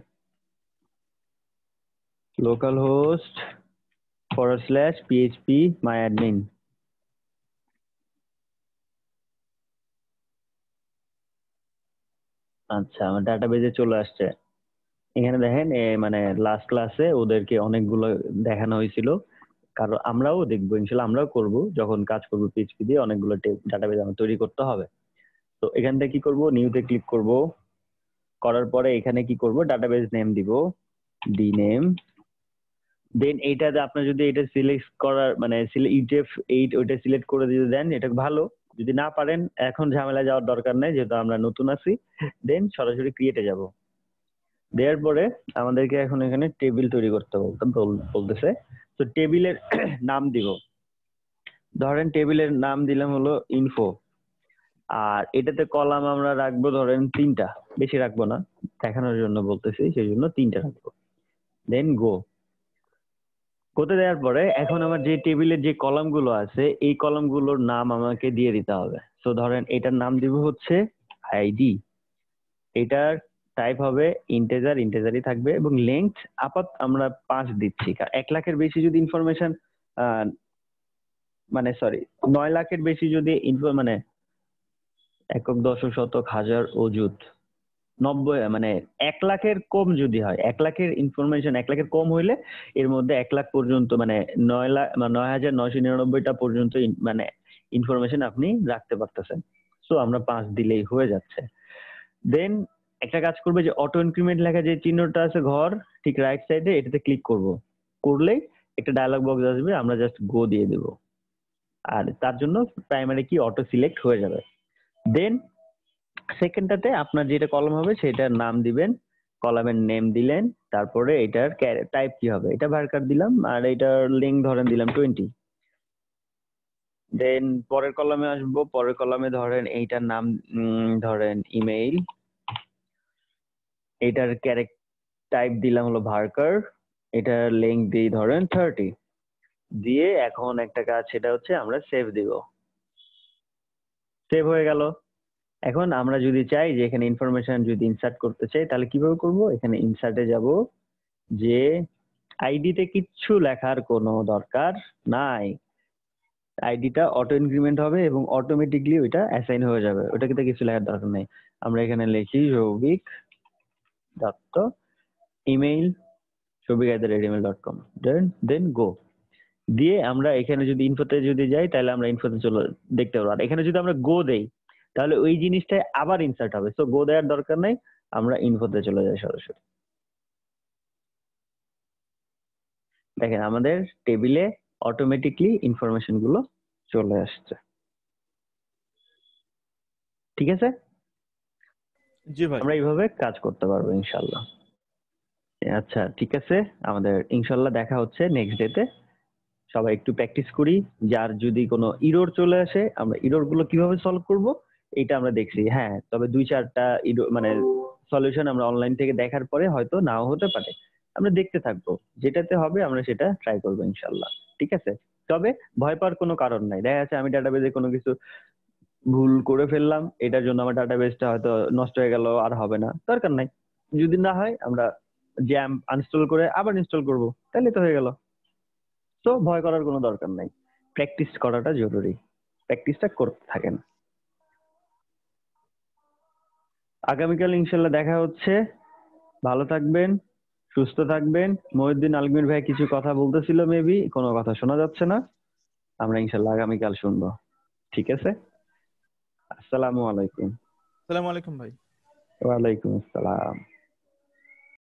localhost /php my admin। আচ্ছা আমার ডাটাবেজে চলে আসছে। এখানে দেখেন মানে লাস্ট ক্লাসে ওদেরকে অনেকগুলো দেখানো হয়েছিল, কারণ আমরাও দেখবো ইনশাল্লাহ, আমরাও করব যখন কাজ করবো পিএইচপি দিয়ে, অনেকগুলো ডাটাবেজ আমার তৈরি করতে হবে। তো এখান থেকে কি করব, নিউতে ক্লিক করব, করার পরে এখানে কি করব, ডাটাবেজ নেম দিব, ডি নেম। দেন এইটাতে আপনার যদি এটা সিলেক্ট করার মানে UTF-8 ওইটা সিলেক্ট করে দিয়ে দেন এটা ভালো, যদি না পারেন এখন ঝামেলা যাওয়ার দরকার নেই, যেহেতু আমরা নতুন আছি। দেন সরাসরি ক্রিয়েটে যাব, দেওয়ার পরে আমাদেরকে এখন এখানে টেবিল তৈরি করতে বলতেছে। তো টেবিলের নাম দিব, ধরেন টেবিলের নাম দিলাম হলো ইনফো, আর এটাতে কলাম আমরা রাখবো ধরেন 3টা, বেশি রাখবো না, দেখানোর জন্য বলতেছি সেই জন্য 3টা রাখবো। দেন গোতে দেওয়ার পরে এখন আমার যে টেবিলের যে কলাম গুলো আছে এই কলাম গুলোর নাম আমাকে দিয়ে দিতে হবে। তো ধরেন এটার নাম দিব হচ্ছে আইডি, এটার টাইপ হবে ইন্টেজার, ইন্টেজারই থাকবে, এবং লেংথ আমরা 5 দিচ্ছি, কারণ 1 লাখের বেশি যদি ইনফরমেশন মানে সরি 9 লাখের বেশি যদি মানে একক দশক শতক হাজার অযুত 90 মানে 1 লাখের কম যদি হয়, 1 লাখের ইনফরমেশন 1 লাখের কম হইলে এর মধ্যে 1 লাখ পর্যন্ত মানে 9,999টা পর্যন্ত মানে ইনফরমেশন আপনি রাখতে পারতেছেন। সো আমরা 5 দিলেই হয়ে যাচ্ছে। দেন একটা কাজ করবে যে অটো ইনক্রিমেন্ট লেখা যে চিহ্নটা আছে ঘর ঠিক রাইট সাইডে, এটাতে ক্লিক করব, করলেই একটা ডায়লগ বক্স আসবে, আমরা জাস্ট গো দিয়ে দেব, আর তার জন্য প্রাইমারি কি অটো সিলেক্ট হয়ে যাবে। দেন সেকেন্ডটাতে আপনার যেটা কলাম হবে সেটার নাম দিবেন, কলামের নেম দিলেন, তারপরে এটার টাইপ কি হবে এটা ভার্কার দিলাম, আর এটার লিঙ্ক ধরেন দিলাম 20। দেন পরের কলামে আসবো, পরের কলামে ধরেন এইটার নাম ধরেন ইমেইল, এটার টাইপ দিলাম হলো ভার্কার, এটার লিঙ্ক দিই ধরেন 30, দিয়ে এখন একটা কাজ সেটা হচ্ছে আমরা সেভ দিব, সেভ হয়ে গেল। এখন আমরা যদি চাই যে এখানে ইনফরমেশন যদি ইনসার্ট করতে চাই তাহলে কিভাবে করব, এখানে ইনসার্টে যাব, যে আইডিতে কিচ্ছু লেখার কোনো দরকার নাই, আইডিটা অটো ইনক্রিমেন্ট হবে এবং অটোমেটিকলি ওইটা অ্যাসাইন হয়ে যাবে, ওটাকে কিছু লেখার দরকার নেই। আমরা এখানে লিখি সৌভিক দত্ত ইমেইল সৌভিক@gmail.com, দেন গো দিয়ে আমরা এখানে যদি ইনফোতে যদি যাই তাহলে আমরা ইনফোতে চলে দেখতে পারবো, আর এখানে যদি আমরা গো দেই তাহলে ওই জিনিসটাই আবার ইনসার্ট হবে, সো গো দেওয়ার দরকার নাই, আমরা ইনফোতে চলে যাই সরাসরি। দেখেন আমাদের টেবিলে অটোমেটিকলি ইনফরমেশন গুলো চলে আসছে, ঠিক আছে? জি ভাই। আমরা এইভাবে কাজ করতে পারবো ইনশাল্লাহ। আচ্ছা ঠিক আছে, আমাদের ইনশাল্লাহ দেখা হচ্ছে নেক্সট ডেতে। সবাই একটু প্র্যাকটিস করি, যার যদি কোনো ইরর চলে আসে আমরা ইরর গুলো কিভাবে সলভ করব এটা আমরা দেখছি। হ্যাঁ, তবে 2-4টা মানে সলিউশন আমরা অনলাইন থেকে দেখার পরে হয়তো নাও হতে পারে, আমরা দেখতে থাকবো, যেটাতে হবে আমরা সেটা ট্রাই করবো ইনশাল্লাহ, ঠিক আছে? তবে ভয় পাওয়ার কোনো কারণ নাই। দেখা যাচ্ছে আমি ডাটাবেজে কোনো কিছু ভুল করে ফেললাম, এটার জন্য আমার ডাটাবেসটা হয়তো নষ্ট হয়ে গেল, আর হবে না, দরকার নাই। যদি না হয় আমরা জ্যাম আনইনস্টল করে আবার ইনস্টল করব, তাহলে তো হয়ে গেল। তো ভয় করার কোনো দরকার নাই, প্র্যাকটিস করাটা জরুরি, প্র্যাকটিসটা করতে থাকেন। আগামীকাল ইনশাল্লাহ দেখা হচ্ছে, ভালো থাকবেন, সুস্থ থাকবেন। মহিউদ্দিন আলমগীর ভাই কিছু কথা বলতেছিল, মেবি কোনো কথা শোনা যাচ্ছে না, আমরা ইনশাল্লাহ আগামীকাল শুনবো, ঠিক আছে? আসসালামু আলাইকুম। আসসালামু আলাইকুম ভাই। ওয়ালাইকুম আসসালাম।